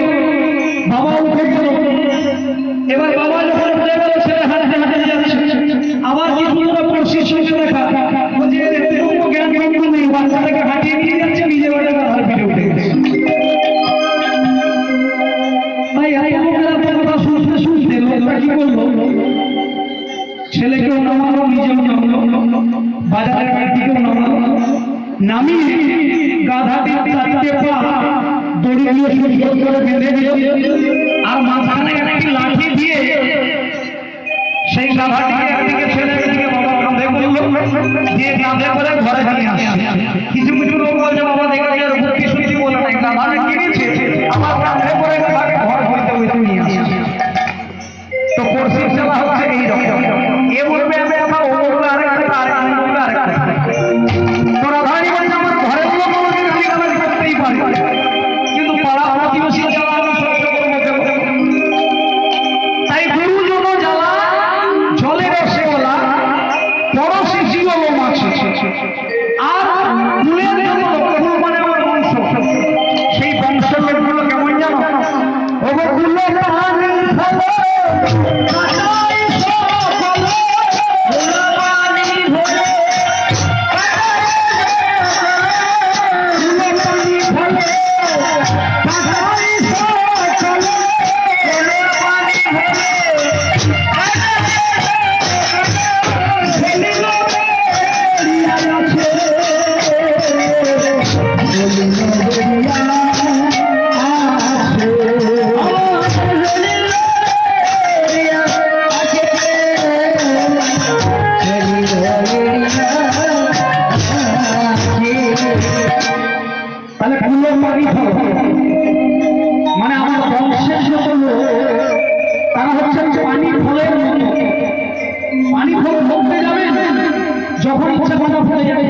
বাবা উঠে গেল। এবার বাবা যখন উঠে গেল ছেলে হাঁটতে হাঁটতে যাচ্ছে, আবার কিছু লোক পড়শির সঙ্গে দেখা বলছে এরকম জ্ঞান গম্য নেই, বাচ্চাটাকে হাঁটিয়ে নিয়ে যাচ্ছে, নিজে বাড়ি বাজার কিনে উঠে গেছে। ভাই লোকেরা কথা শুনতে শুনতে লোকরা কি করলো, ছেলেকেও নামালো নিজেও নামলো, বাজারের দিকেও নামালো, নামিয়ে গাধাটির চারটে পা দড়ি দিয়ে সুন্দর করে বেঁধে দিল, আর মাঝখানে একটি লাঠি দিয়ে সেই গাধাটিকে একদিকে ছেলে একদিকে বাবা কাঁধে করলো, দিয়ে কাঁধে করে ঘরে নিয়ে আসছে। কিছু কিছু লোক বলছে বাবা দেখে বুদ্ধি শুদ্ধি বলে নাই, গাধাটা কিনেছে আমার কাঁধে করে গাধাকে ঘর হইতে হইতে নিয়ে আসছে। তো পড়শির সেবা হচ্ছে এইরকম, এ বলবে আমি আমার ও বলবে আরেকটা, আরেকটা বলবে আরেকটা। তোরা ভাই বলছে আমার ঘরের লোক কোনোদিন গালাগালি করতেই পারে, কিন্তু পাড়া প্রতিবেশীর জ্বালা আমি সহ্য করবো কেন? তাই গুরুজন জ্বালা জলের রসেওয়ালা, পড়শি জীবন মাছে, আর কুলের জন্য কুল মানে আমার বংশ, সেই বংশের লোকগুলো কেমন জানো, ওগো কুলে পানি ফেলে মানে আমার বংশের যত লোক তারা হচ্ছে পানি ফলের মতো, পানি ফল বলতে যাবে যখন ইচ্ছা কথা ফলে যাবে,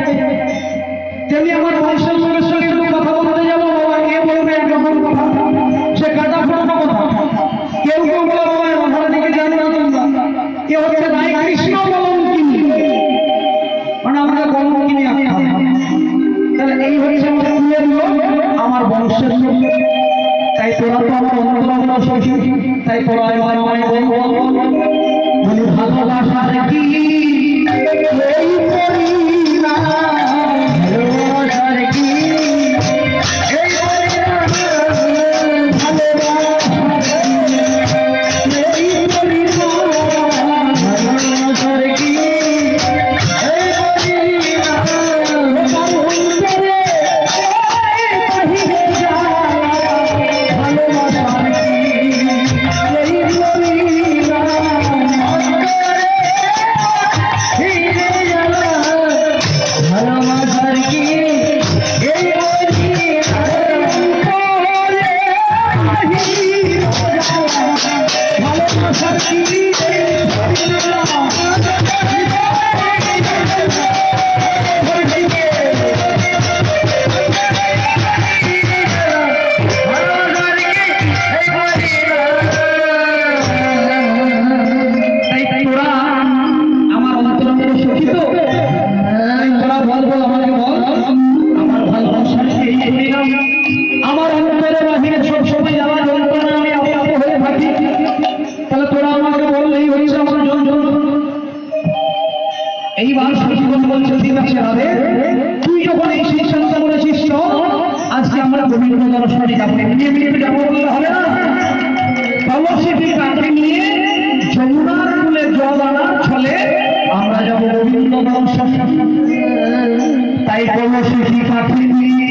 তেমনি আমার বংশের লোকের সঙ্গে একটু কথা বলতে যাবো, বাবা এ বলবে একরকম কথা, সে কাটা ফোটানো কথা, কেউ কেউ বলে বাবা কথাটা দিকে জানে না তোমরা, এ হচ্ছে রায় কৃষ্ণ কলঙ্কিনী, মানে আমরা কলঙ্কিনী আখ্যা। তাহলে এই হচ্ছে আমার কুলের লোক, আমার বংশের লোক, তাই তোরা তো আমার অন্তরঙ্গ শ্বশুর, তাই তোরা আমার মায়ের মানে ভালোবাসার কি এই করি না, ভালোবাসার কি এই করি না, ভালোবাসার কি এই করি না, ভালোবাসার কি এই করি না, আমার অন্তরে বাহিরে সব সময় যাওয়া যন্ত্রণা আমি আপাত হয়ে থাকি, তাহলে তোরা আমাকে বললেই হচ্ছে আমার যন্ত্রণা। এইবার সচিবন বলছে ঠিক আছে রাধে, তুই যখন এই সিদ্ধান্ত করেছিস তো আজকে আমরা গোবিন্দ দর্শনে যাবো, নিয়ে মিনিটে যাবো বললে হবে না, কলসিটি কাঠি নিয়ে যমুনার কূলে জল আনার ছলে আমরা যাবো গোবিন্দ দর্শন। তাই কলসিটি কাঠি নিয়ে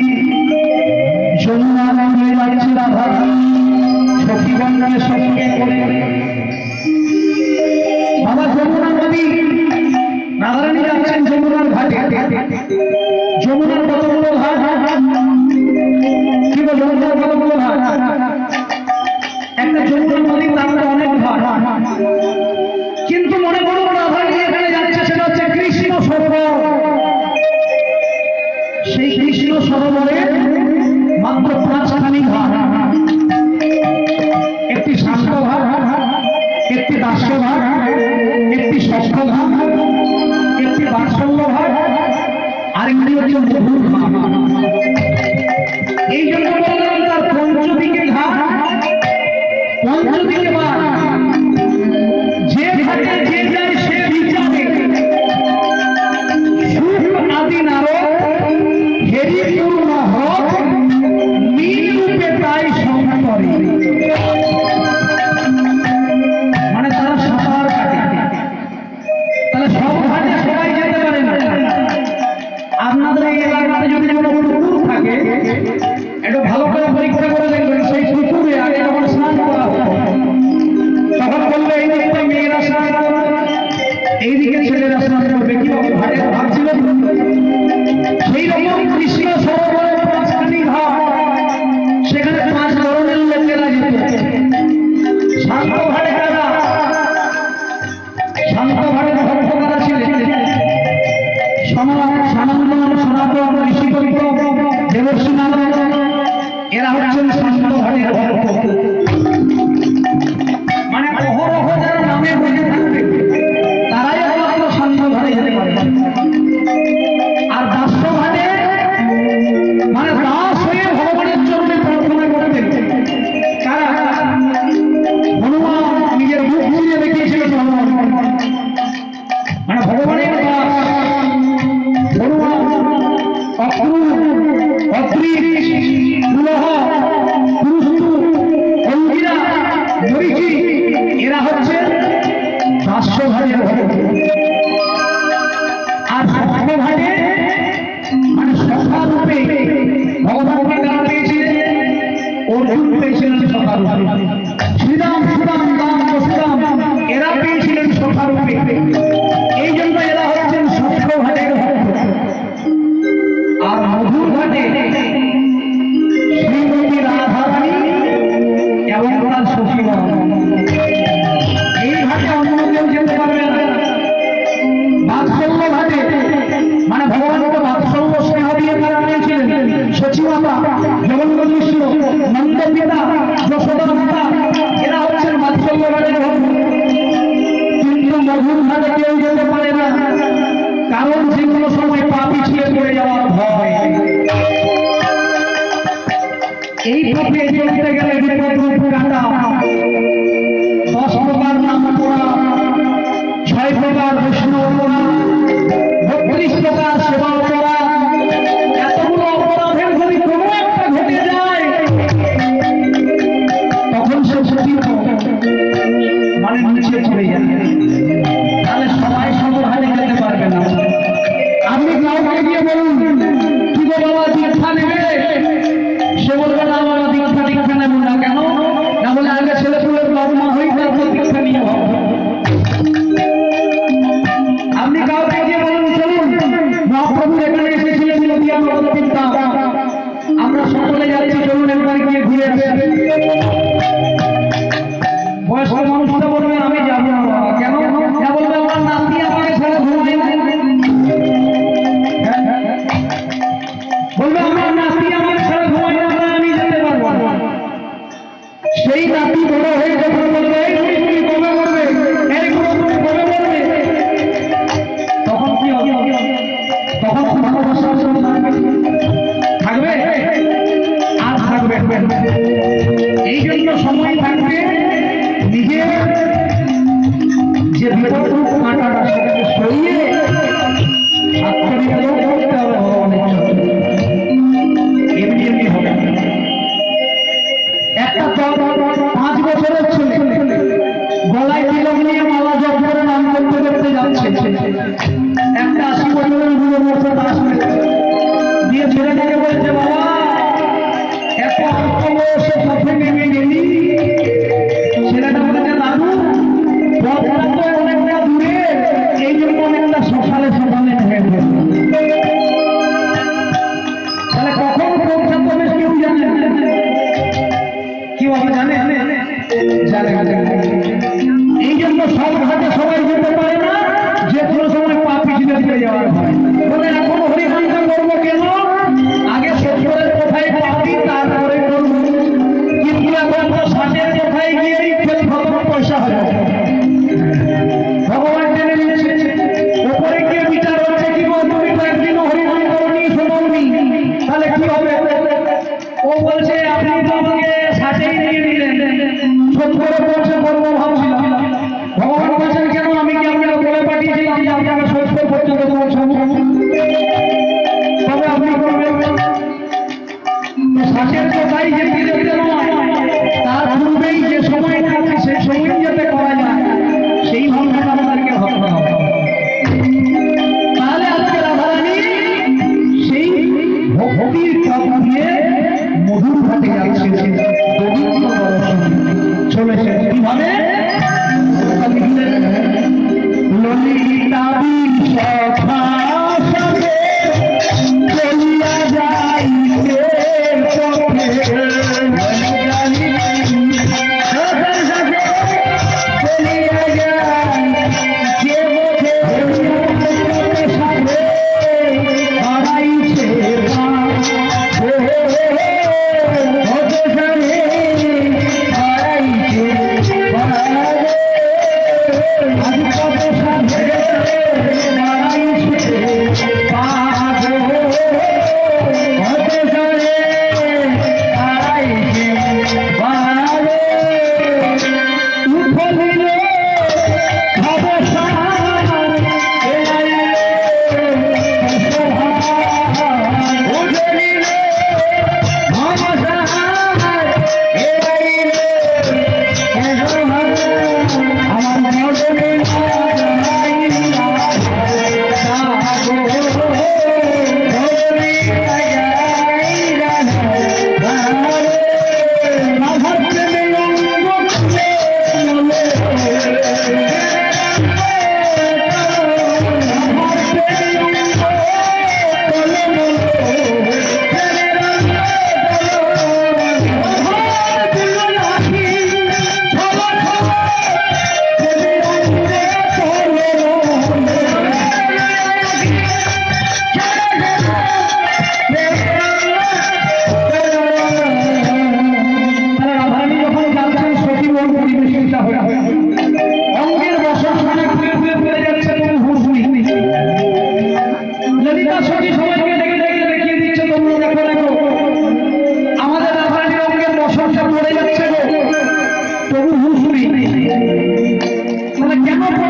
যমুনা নামে যাচ্ছে রাধা, সখীগণের সঙ্গে করে বাবা যমুনা নদী, রাধারানী যাচ্ছেন যমুনার ঘাটে। যমুনার কতগুলো ঘাট, কি বল যমুনার কতগুলো ঘাট, একটা যমুনা নদী তার অনেক ঘাট, কিন্তু মনে করুন রাধারানী এখানে যাচ্ছে সেটা হচ্ছে কৃষ্ণ সরোবর। সেই কৃষ্ণ সরোবরে মাত্র 5খানি ঘাট, একটি শান্ত ঘাট, হচ্ছে মধুর ঘাট। এই জন্য বললাম তার পঞ্চদিকে ঘাট, পঞ্চদিকে বাট। যে ঘাটে যে যায় সে বিচারে সুখ আদি নারদ হেরি পূর্ণ হক নীল রূপে তাই সংকরে। মানে তারা সাঁতার কাটে। তাহলে সব ঘাটে সবাই যেতে পারে না। আপনাদের এই এলাকাতে যদি কোনো পুকুর থাকে, একটু ভালো করে পরীক্ষা করে দেখবেন সেই পুকুরে আগে যখন স্নান করা হতো তখন বলবে এই দিকটা মেয়েরা স্নান করবে, এইদিকে ছেলেরা স্নান করবে। কি ঘাটের ভাগ ছিল? সেই রকম কৃষ্ণ সরোবরের পাঁচখানি ঘাট, সেখানে 5 ধরনের লোকেরা যেত। শান্ত ঘাটে কারা? শান্ত ঘাটের ভক্ত কারা ছিলেন? সনাতন, সনাতন, ঋষিকল্প, দেবর্ষি নারায়ণ, এরা হচ্ছেন শান্ত ঘাটের ভক্ত। মানে অহরহ যারা নামে বসে থাকবে তারাই একমাত্র শান্ত ঘাটে যেতে পারে। আর দাস্য ঘাটে মানে দাস হয়ে ভগবানের চরণে প্রার্থনা করতেন কারা? হনুমান নিজের মুখ ফিরিয়ে দেখিয়েছিলেন ভগবান, মানে ভগবানের দাস হনুমান, অক্রূর, অদ্রিজ, পুলহ, পুরুস্তু, অঙ্গিরা, মরীচি, এরা হচ্ছে দাস্য ঘাটের ভক্ত। আর সখ্য ঘাটে মানে সখা রূপে ভগবানকে কারা পেয়েছিলেন? অর্জুন পেয়েছিলেন সখা রূপে। শ্রীরাম, সুদাম, দাম, বসুদাম এরা পেয়েছিলেন সখা রূপে। এই জন্য এরা হচ্ছেন সখ্য ঘাটের ভক্ত। আর মধুর ঘাটে শ্রীমতী রাধারানী এবং তার সখীগণ। এই ঘাটে অন্য কেউ যেতে পারবে না। বাৎসল্য ঘাটে মানে ভগবানকে বাৎসল্য স্নেহ দিয়ে তারা পেয়েছিলেন। সচিমাতা, জগন্নাথ মিশ্র, নন্দ পিতা, যশোদা মাতা এরা হচ্ছেন বাৎসল্য ঘাটের ভক্ত। কিন্তু মধুর ঘাটে কেউ যেতে পারে না, কারণ যে কোনো সময় পা পিছিয়ে পড়ে যাওয়ার ভয়। এই পথে চলতে গেলে বিপদ রূপ কাটা, 10 প্রকার নাম করা, 6 প্রকার বৈষ্ণব করা, 32 প্রকার সেবা করা, এতগুলো অপরাধের যদি কোনো একটা ঘটে যায় তখন সে সতীর্থ মানে নিচে চলে যায়। তাহলে সবাই সর্বহারে যেতে পারবে না। আপনি কাউকে গিয়ে বলুন কি গো বাবা দীক্ষা নেবে, সে বলবে না বাবা দীক্ষা নেব না। কেন না? বলে আগে ছেলে পুলের বাবা মা হই তারপর দীক্ষা নিয়ে হবে। আপনি কাউকে গিয়ে বলুন চলুন মহাপ্রভু এখানে এসেছিলেন যদি আমরা বলতাম আমরা সকলে যাচ্ছি, চলুন একবার গিয়ে ঘুরে আসি। বয়স্ক মানুষটা বলবে আমি যাবো না। কেন না? বলবে আমার নাতি আমাকে ছাড়া ঘুমায় না। বলবে আমার নাতি আমাকে ছাড়া ঘুমায় না, আমি যেতে পারবো না। সেই নাতি বড় হয়ে যখন বলবে এই তুমি কবে করবে, এই তুমি কবে করবে, তখন কি হবে? তখন ভালোবাসা থাকবে আর থাকবে। এই জন্য সময় থাকবে নিজের যে বিপদ রূপ কাটাটা সেটাকে সরিয়ে আত্মনিয়োগ করতে হবে ভগবানের জন্য। এমনি এমনি হবে। একটা 5 বছরের ছেলে গলায় তিলক নিয়ে মালা জপ করে নাম করতে করতে যাচ্ছে। একটা 80 বছরের বুড়ো মশা আসবে দিয়ে ছেলেটাকে বলছে বাবা এত অল্প বয়সে পথে নেমে গেলি। ছেলেটা বলছে দাদু পথটা তো অনেকটা দূরে, এই জন্য অনেকটা সকালে সকালে হয়ে গেল। তাহলে কখন পৌঁছাতে হবে কেউ জানে? কি হবে জানে? জানে। এই জন্য সব ঘাটে সবাই যেতে পারে না, যে কোনো সময় পা পিছিয়ে দিয়ে যাওয়ার হয়। বলে এখন হরিকাঙ্কা করবো কেন? আগে 70-এর কোথায় পাবি তারপরে করবো। কিন্তু এখন তো 60-এর কোথায় গিয়েই ফেল খতম পয়সা হয়ে যাবে। ভগবান জেনে নিচ্ছে, ওপরে গিয়ে বিচার হচ্ছে কি তুমি তো একদিনও হরিকাঙ্কা করনি,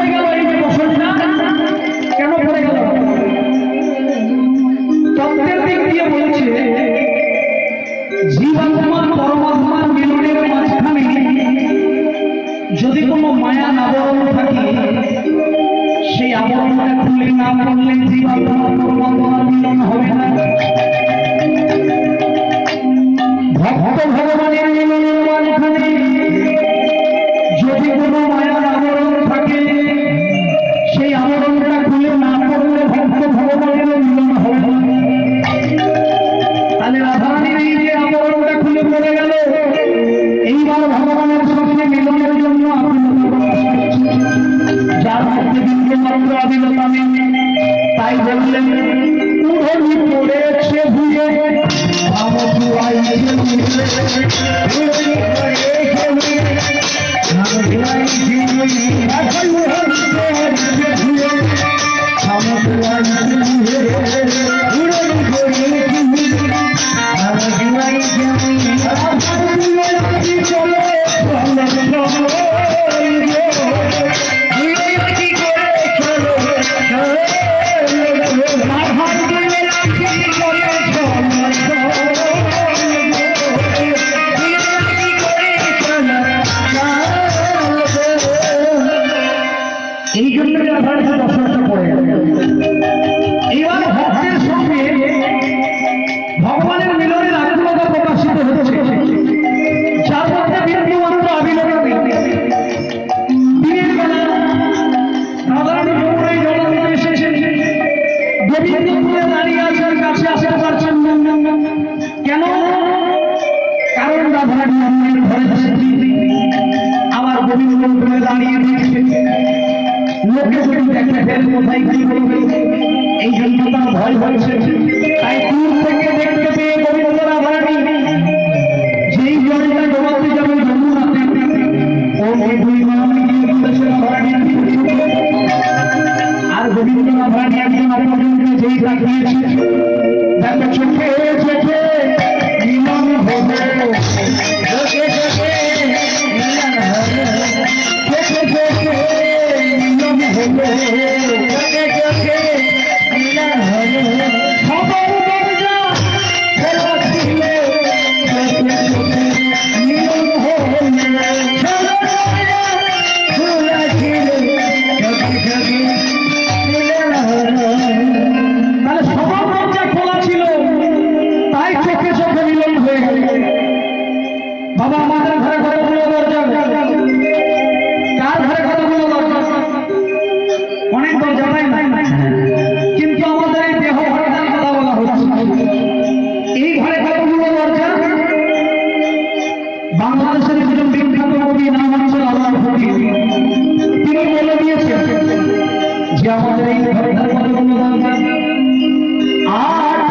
পড়ে গেল এই যে বছরটা? কেন পড়ে গেল? তত্ত্বের দিক দিয়ে বলছে জীবাত্মা পরমাত্মার মিলনের মাঝখানে যদি কোনো মায়ার আবরণ থাকে, সেই আবরণটা খুলে না করলে জীবাত্মা পরমাত্মার মিলন হবে না। ভক্ত ভগবানের মিলনের মাঝখানে যদি কোনো মায়ার আবরণ থাকে, সেই আবরণটা খুলে না করলে ভক্ত ভগবানের মিলন হবে না। তাহলে রাধারানীর এই যে আবরণটা খুলে পড়ে গেল, এইবার ভগবানের সঙ্গে মিলনের জন্য যার মধ্যে বিন্দুমাত্র আবিলতা নেই, তাই বললেন উড়নি পড়েছে ভুয়ে এই জন্য দর্শনটা পড়ে গেল। এইবার ভক্তের সঙ্গে ভগবানের মিলনের আকুলতা প্রকাশিত হচ্ছে, যার মধ্যে বিন্দুমাত্র আবিলতা নেই। দিনের বেলা সাধারণ যমুনায় জল দিতে এসেছেন, গোবিন্দপুরে দাঁড়িয়ে আছেন, কাছে আসতে পারছেন না। কেন? কারণ রাধারানী অন্যের ঘরে আবার গোবিন্দপুরে দাঁড়িয়ে দেখছেন, লোকে যদি দেখে ফের কোথায় কি করবে, এই জন্য তার ভয় হয়েছে। তাই দূর থেকে দেখতে পেয়ে গোবিন্দ রাধারানী যেই জলটা ডোবাতে যাবে যমুনাতে, ও দুই মামনি গিয়ে বলেছে রাধারানী, আর গোবিন্দ রাধারানী একজন অপরজনকে যেই তাকিয়েছে, দেখো চোখে চোখে মিলন হবে, চোখে চোখে মিলন হবে, চোখে চোখে মিলন হবে, চোখে চোখে মিলন হবে। খবর দরজা খোলা ছিল, চোখে চোখে মিলন হবে, খোলা ছিল, চোখে চোখে মিলন হবে। তাহলে সবার দরজা খোলা ছিল, তাই চোখে চোখে মিলন হয়ে গেল। বাবা আমাদের ঘরে কতগুলো দরজা? কার ঘরে কতগুলো দরজা? অনেক দরজা, তাই না? কিন্তু আমাদের এই দেহ ঘরটার কথা বলা হচ্ছে। এই ঘরে কতগুলো দরজা? বাংলাদেশের একজন বিখ্যাত কবি, নাম হচ্ছে আল্লাহর ফকির, তিনি বলে দিয়েছেন যে আমাদের এই ঘরটার কতগুলো দরজা? আট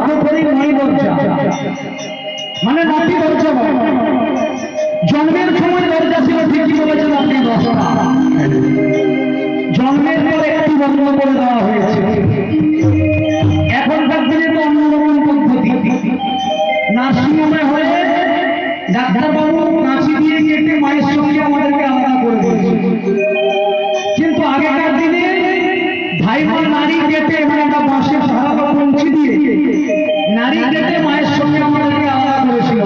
কোঠরি তবে মানে নাতি দরজা বলে। জন্মের সময় দরজা ছিল ঠিকই বলেছেন আপনি 10টা, জন্মের পর একটু বন্ধ করে দেওয়া হয়েছে। এখনকার দিনে তো অন্যরকম পদ্ধতি, নার্সিংহোমে হলে ডাক্তারবাবু কাঁচি দিয়ে কেটে মায়ের সঙ্গে আমাদেরকে আলাদা করে দিয়েছে। কিন্তু আগেকার দিনে ভাইমা নারী কেটে একটা বাঁশের ধারা বা পঞ্চি দিয়ে নারী কেটে মায়ের সঙ্গে আমাদেরকে আলাদা করেছিল।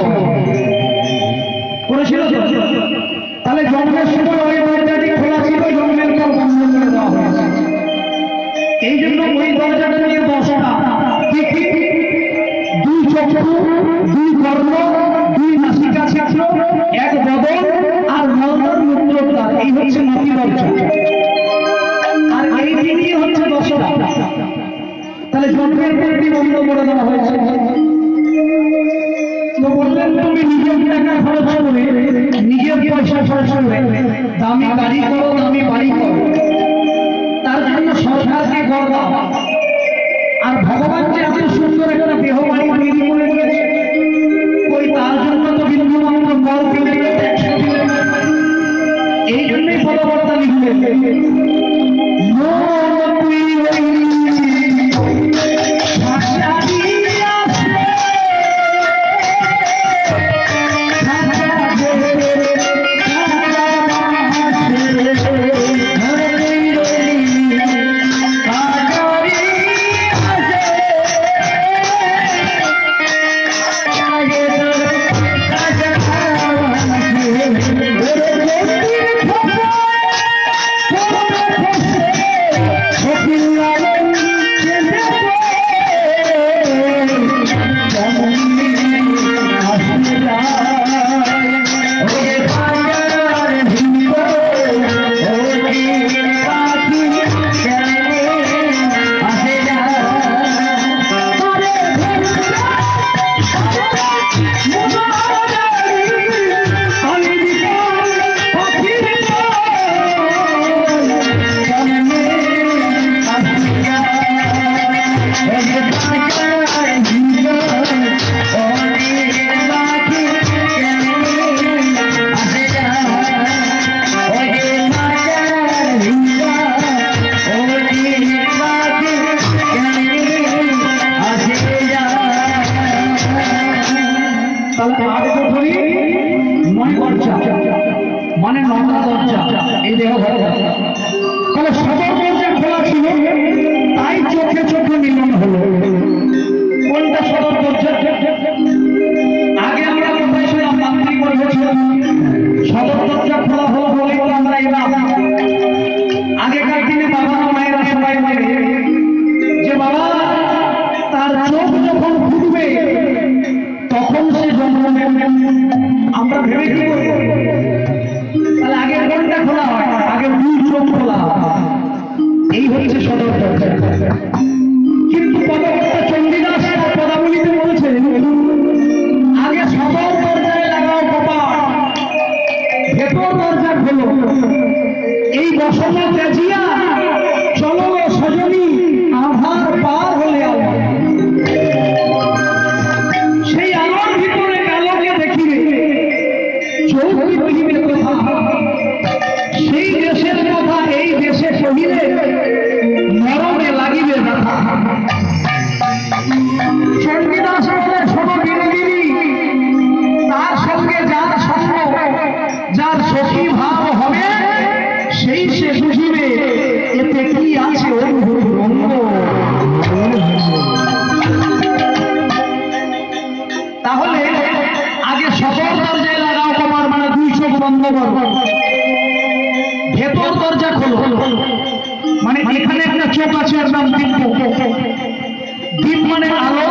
তাহলে জন্মের সময় ওই দরজাটি খোলা ছিল, জন্মের চিহ্ন করে দেওয়া হয়েছে। তো বললেন তুমি নিজের টাকা খরচ করে নিজের পয়সা খরচ করে দামি গাড়ি করো, দামি বাড়ি করো, তার জন্য সরকারকে কর দাও। আর ভগবান যে এত সুন্দর একটা দেহ বাড়ি তৈরি করে দিয়েছে, ওই তার জন্য তো বিন্দু মাত্র কর দিলেন, ট্যাক্স দিলেন। এই জন্যই পদবর্তা লিখলেন মানে 9টা দরজা এই দেহ ঘরে। তাহলে সদর দরজা খোলা ছিল, তাই চোখে চোখে মিলন হলো। কোনটা সদর দরজা? আগে আমরা কোথায় ছিলাম? মাতৃগর্ভ ছিলাম। সদর দরজা খোলা হলো বলে আমরা এলাম। আগেকার দিনে বাবা মায়েরা সবাই বলে যে বাবা তার চোখ যখন ফুটবে তখন সে জন্ম নেবে। আমরা ভেবে কি করি? তাহলে আগে কোনটা খোলা হয়? আগে দুই চোখ খোলা হয়। এই হচ্ছে সদর দরজা। কিন্তু পদকর্তা চণ্ডীদাস তার পদাবলিতে বলছে আগে সদর দরজায় লাগাও কপাট, ভেতর দরজা খোলো। এই বসনা তেজিয়া চলো সজনী আধার পার হলে আলো। সেই আলোর ভিতরে আলোকে দেখিবে, চোখ দেখিবে কথা। সেই দেশের কথা এই দেশে কহিলে মরণে লাগিবে ব্যথা। চণ্ডীদাস বলে শোনো বিনোদিনী, তার সঙ্গে যার সঙ্গ, যার সখী ভাব হবে সেই সে বুঝিবে এতে কি আছে অনুভূতি অঙ্গ। তাহলে আগে সদর দরজায় লাগাও কপাট, মানে দুই চোখ বন্ধ করো। ভেতর দরজা খোলো, মানে এখানে একটা চোখ আছে এর নাম দীপ। দীপ মানে আলো,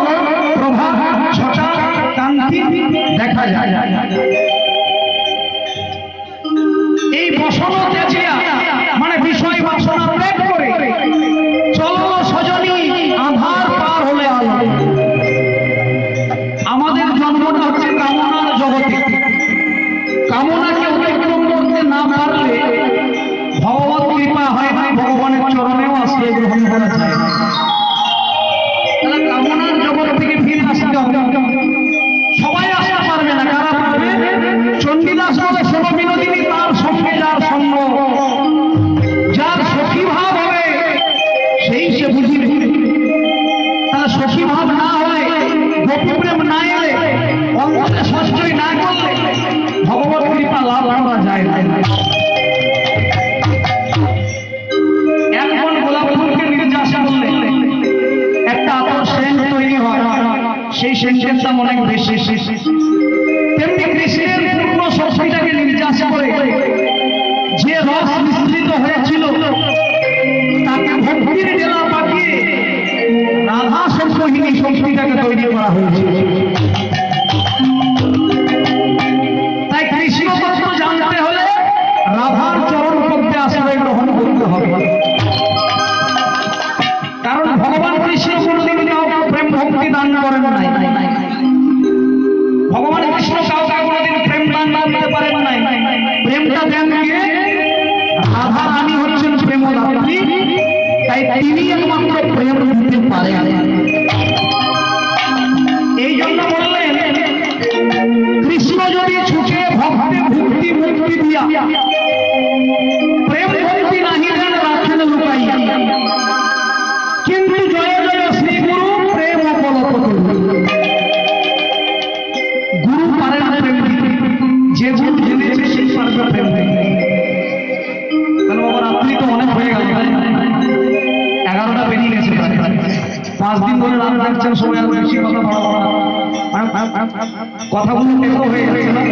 প্রভা, ছটা, কান্তি দেখা যায়। এই বসন তেজিয়া মানে বিষয় বাসনা ত্যাগ করে চলো সজনী আধার পার হলে আলো। আমাদের জন্মটা হচ্ছে কামনার জগতে। কামনাকে অতিক্রম করতে না পারলে ভগবত কৃপা হয় না, ভগবানের চরণেও আশ্রয় গ্রহণ করা যায়। তাহলে কামনার জগৎ থেকে ফিরে আসতে হবে। সবাই আসতে পারবে না, কারা পারবে? চণ্ডীদাস বলে শোনো বিনোদিনী, তার সঙ্গে যার সঙ্গ, যার সখী ভাব হবে সেই সে বুঝিবে। তাহলে সখী ভাব না হয়, গোপী প্রেম না এলে, অন্তরে সঞ্চয় না করলে ভগবত কৃপা লাভ করা যায় না। এখন গোলাপ ফুলকে নির্যাস করলে একটা আতর সেন্ট তৈরি হয়, সেই সেন্টের দাম অনেক বেশি। তেমনি কৃষ্ণের পূর্ণ শক্তিটাকে নির্যাস করে যে রস মিশ্রিত হয়েছিল তাকে ভক্তির ডেলা পাঠিয়ে রাধা সম্মোহিনী শক্তিটাকে তৈরি করা হয়েছে। তাই কৃষ্ণ তত্ত্ব জানতে হলে রাধার চরণ পদ্মে আশ্রয় গ্রহণ করতে হবে। কারণ ভগবান কৃষ্ণ কোনদিন কাউকে প্রেম ভক্তি তাই তিনি একমাত্র প্রেম দিতে পারেন। এই জন্য বললেন কৃষ্ণ যদি ছুটে ভক্তে ভক্তি মুক্তি দিয়া প্রেম ভক্তি নাহি দেন রাখেন লুকাইয়া, কিন্তু জয় জয় শ্রী গুরু প্রেম অপলক গুরু পারে না প্রেম দিতে, যে গুরু জেনেছে সেই পারবে প্রেম দিতে। তাহলে বাবা রাত্রি তো অনেক হয়ে গেল, 11টা বেরিয়ে গেছে, 5 দিন ধরে রাত দেখছেন, সময় আর বেশি কথা বলা কথাগুলো লেখা হয়ে যাচ্ছে না।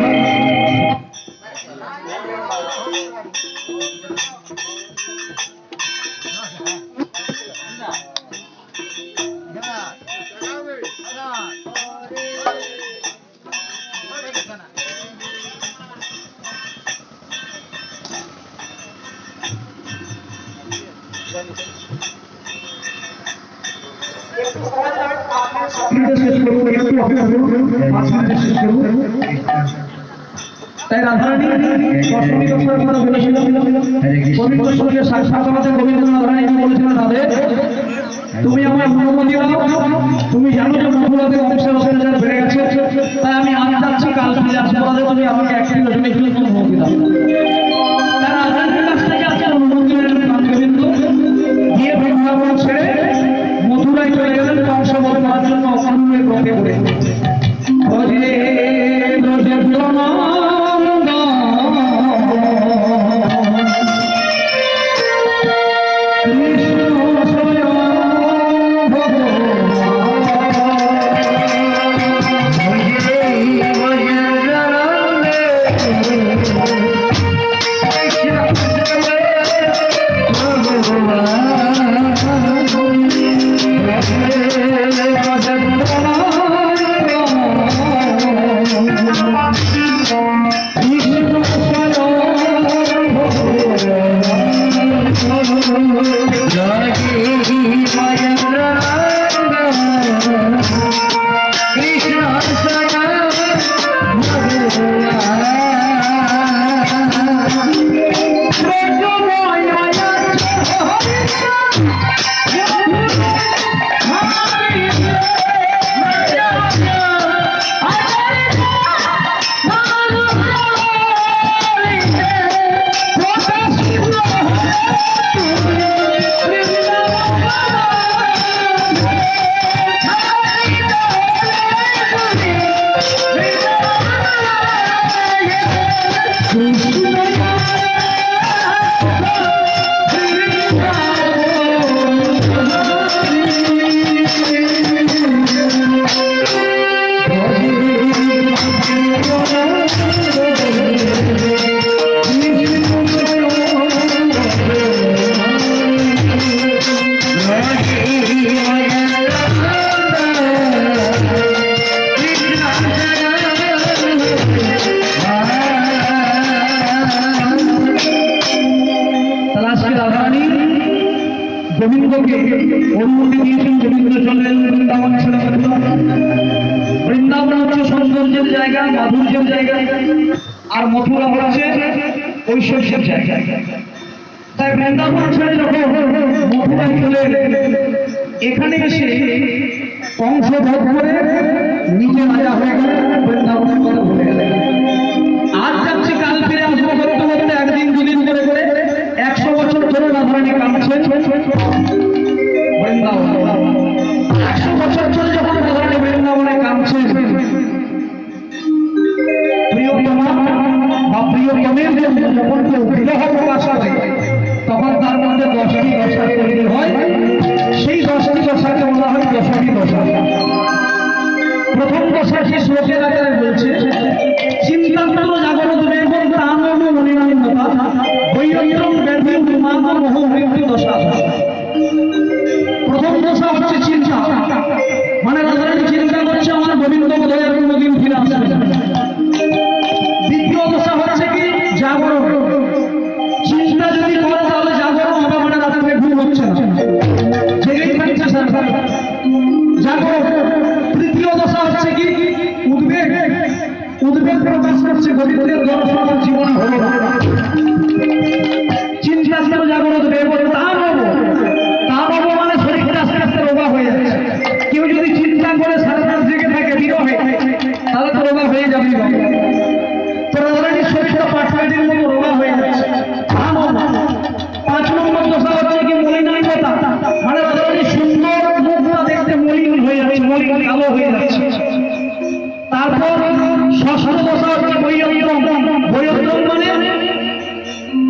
তাই রাধারানী দশমী দশার কথা বলেছিলাম, গোবিন্দ সঙ্গে সাক্ষাৎ আমাদের গোবিন্দ রাধারানী বলেছিলেন, রাধে তুমি আমার অনুমতি দাও, তুমি জানো যে মথুরাতে অংশের অত্যাচার বেড়ে গেছে, তাই আমি আজ যাচ্ছি, কাল ফিরে আসবো, রাধে তুমি আমাকে একটি রজনী অনুমতি দাও। তাই রাধারানীর কাছ থেকে আজকে অনুমতি নিলেন গোবিন্দ, গিয়ে বৃন্দাবন ছেড়ে মথুরায় চলে গেলেন কংসবধ করার জন্য অকারণের পথে করে। গোবিন্দকে অনুমতি দিয়েছেন, গোবিন্দ চললেন বৃন্দাবন ছেড়ে। বৃন্দাবন হচ্ছে সৌন্দর্যের জায়গা, মাধুর্যের জায়গা, আর মথুরা হচ্ছে ঐশ্বর্যের জায়গা। তাই বৃন্দাবন ছেড়ে যখন মথুরায় চলে এখানে এসে কংস বধ করে নিজে রাজা হয়ে গেলেন, বৃন্দাবনের কথা ভুলে গেলেন। আজ যাচ্ছে, কাল ফিরে আসবো করতে করতে একদিন দুদিন করে করে 100 বছর ধরে রাধারানী কাঁদছেন বৃন্দাবন। 100 বছর ধরে যখন রাধারানী বৃন্দাবনে কাঁদছেন, প্রিয়তমা বা প্রিয়তমের যখন কেউ বিরহ প্রকাশ করে, তখন তার মধ্যে 10টি দশা তৈরি হয়। সেই 10টি দশাকে বলা হয় দশমী দশা। প্রথম দশা সে শ্লোকের আকারে বলছে, চিন্তান্তর জাগরত বেগম তানব মনিনন্দতা বৈরন্ত্রম ব্যাধি উন্মাদ মোহ মৃত্যু দশা। প্রথম দশা হচ্ছে চিন্তা, মানে রাধারানী চিন্তা করছে আমার গোবিন্দ বোধহয় কোনোদিন ফিরে আসবে না। দ্বিতীয় দশা হচ্ছে কি জাগরণ, চিন্তা যদি করে তাহলে জাগরণ হবে, মানে রাত্রে ঘুম হচ্ছে না, জেগেই থাকছে সারা জাগরণ। তৃতীয় দশা হচ্ছে কি উদ্বেগ, উদ্বেগ প্রকাশ করছে গোবিন্দের দর্শন আমার জীবনে হলো না। চিন্তা জাগরণ বেগম তানব ভালো হয়ে যাচ্ছে। তারপর ষষ্ঠ দশা হচ্ছে বৈয়ত্তম। বৈয়ত্তম মানে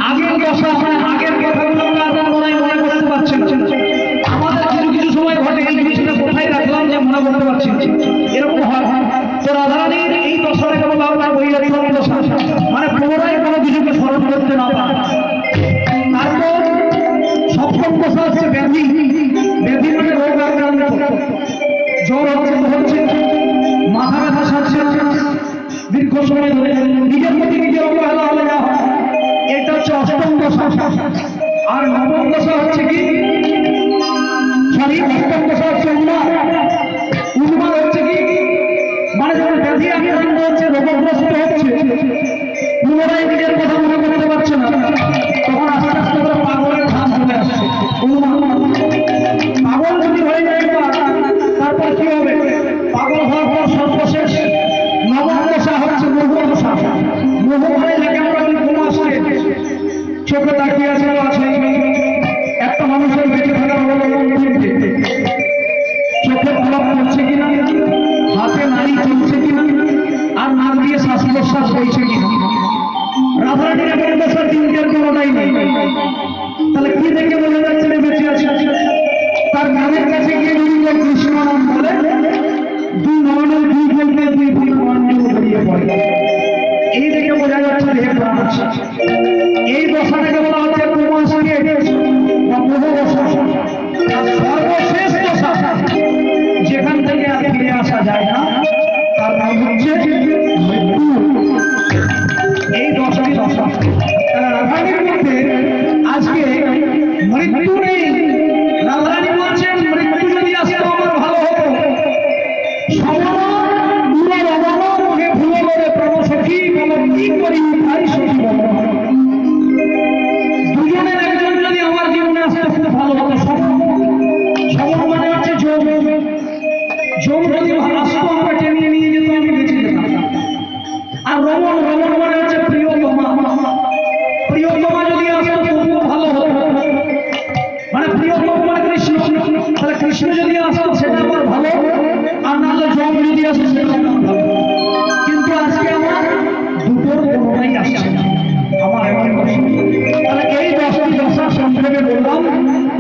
আগের দশা, মানে আগের কথাগুলো আপনারা মনে করতে পারছেন না। আমাদের কিছু কিছু সময় ঘটে এই জিনিসটা কোথায় রাখলাম যে মনে করতে পারছি না, এরকম হয়। তো রাধারানীর এই দশাটাকে বলা হচ্ছে বৈয়ত্তম দশা, মানে পুনরায় কোনো কিছুকে স্মরণ করতে না পারে। তারপর সপ্তম দশা হচ্ছে ব্যাধি। ব্যাধি মানে রোগ আক্রান্ত, জ্বর হচ্ছে, মাথা ব্যথা সারছে দীর্ঘ সময় ধরে, নিজের প্রতি নিজের অবহেলা হলে যা হয়, এটা হচ্ছে অষ্টম দশা। আর নবম দশা হচ্ছে কি, সরি অষ্টম দশা হচ্ছে উন্মাদ। উন্মাদ হচ্ছে কি, মানে যখন ব্যাধি আক্রান্ত হচ্ছে, রোগগ্রস্ত হচ্ছে, পুনরায় নিজের কথা মনে করতে পারছে না, তখন আস্তে আস্তে করে পাগলের ভাব চলে আসছে। পাগল যদি হয়ে যায় তারপর কি হবে, পাগল হওয়ার পর সর্বশেষ নবম দশা হচ্ছে মোহ দশা। মোহ মানে যাকে আমরা কোনো আসলে চোখে তাকিয়ে আছে একটা মানুষের বেঁচে থাকার অবলম্বন করতে, চোখে পলক পড়ছে কিনা, হাতে নাড়ি চলছে কিনা, আর নাক দিয়ে শ্বাস প্রশ্বাস হয়েছে কিনা। রাধারানীর এমন দশা তিনটের কোনোটাই নেই। তাহলে কি দেখে বোঝা যাচ্ছে বেঁচে আছে? তার নামের কাছে গিয়ে যদি কৃষ্ণ নাম বলে, দুই নয়নের দুই বলতে দুই ফুল মঞ্জুর বেরিয়ে পড়ে, এই দেখে বোঝা যাচ্ছে দেহে প্রাণ আছে। এই দশাটাকে বলা হচ্ছে কুমাসকে বা মোহ দশা। আর সর্বশেষ দশা, যেখান থেকে আর ফিরে আসা যায় না, তার নাম হচ্ছে মৃত্যু। এই দশটি দশা। তারা রাধারানীর মধ্যে আজকে মৃত্যু নেই। রাধারানী বলছেন মৃত্যু যদি আসতো আমার ভালো হতো। দুজনের একজন যদি আমার জীবনে আসতে খুব ভালো হতো। সমন মানে হচ্ছে যোগ। যোগ যদি আসতো আমাকে টেনে নিয়ে যেত, আমি বেঁচে যেতাম। আর রমন, রমন মানে হচ্ছে প্রিয়তমা। প্রিয়তমা যদি আসতো খুব ভালো হতো, মানে প্রিয়তম মানে কৃষ্ণ। তাহলে কৃষ্ণ যদি আসতো সেটা আমার ভালো, আর নাহলে যোগ যদি আসতো সেটা আমার ভালো। কিন্তু আজকে আমার দুটোর কোনোটাই আসছে না, আমার এমন দশা। তাহলে এই দশটি দশা সংক্ষেপে বললাম।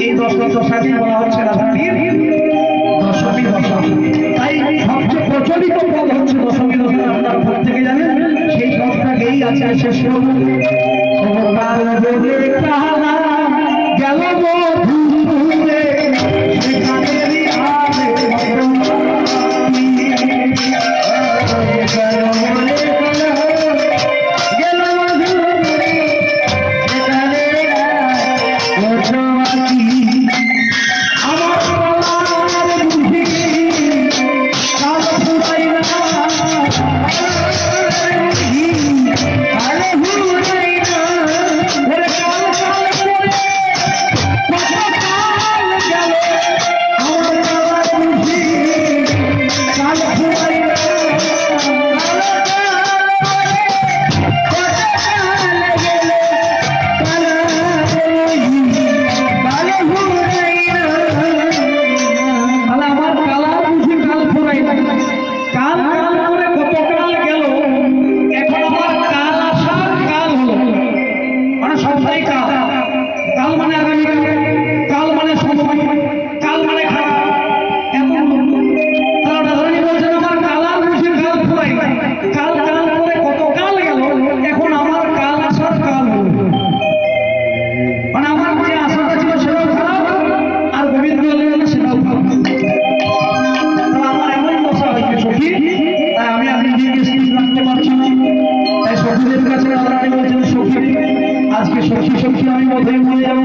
এই দশটি দশাকে বলা হচ্ছে রাধারানীর দশমী দশা। তাই সবচেয়ে প্রচলিত পদ হচ্ছে দশমী দশা, আপনারা প্রত্যেকে জানেন। সেই পদটাকেই আছে শেষ করব। গেল বধূরে সেখানেরই আরে সখী সখী আমি বোধহয় মরে যাবো।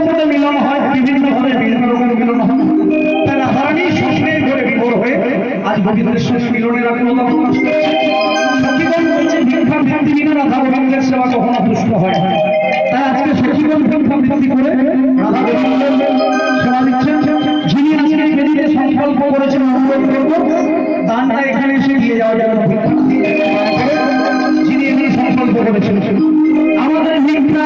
মধ্যে মিলন হয়, বিভিন্ন ভাবে বিভিন্ন রকম মিলন হয়। তাই রাধারানী স্বপ্নের ঘরে বিভোর হয়ে আজ গোবিন্দের সঙ্গে মিলনের আকুলতা প্রকাশ করছে। সখীগণ বলছে ভিক্ষা বৃত্তি বিনা রাধা গোবিন্দের সেবা কখনো পুষ্ট হয় না। তাই আজকে সখীগণ ভিক্ষা বৃত্তি করে রাধা গোবিন্দের সেবা দিচ্ছেন। যিনি আজকে বেদিতে সংকল্প করেছেন অনুরোধ করবো দানটা এখানে এসে দিয়ে যাওয়ার জন্য ভিক্ষা যিনি এখানে সংকল্প করেছেন আমাদের ভিক্ষা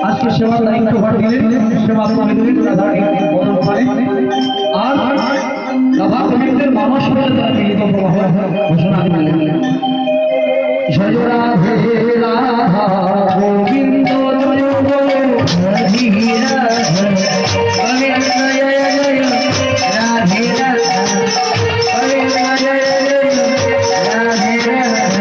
আজকে সেবার দায়িত্ব ভার দিলেন, সেবা করে দিলেন রাধারানী বদল করে। আর রাধা গোবিন্দের মানস বলে তারা মিলিত প্রবাহ ঘোষণা দিলেন। জয় রাধে রাধা গোবিন্দ জয় রাধে রাধে জয় জয় রাধে রাধা জয় জয় Radhe Radha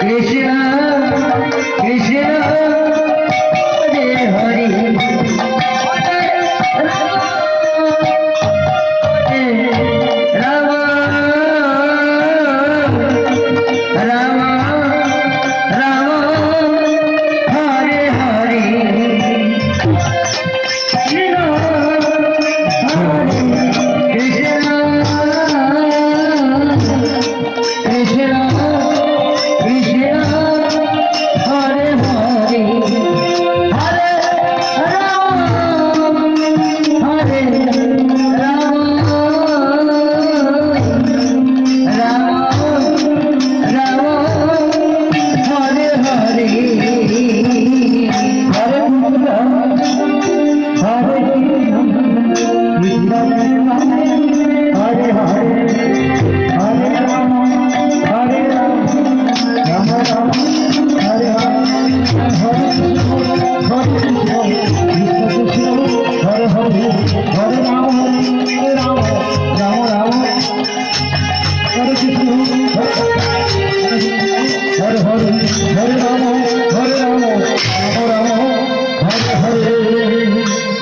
Krishna Krishna Hare Hare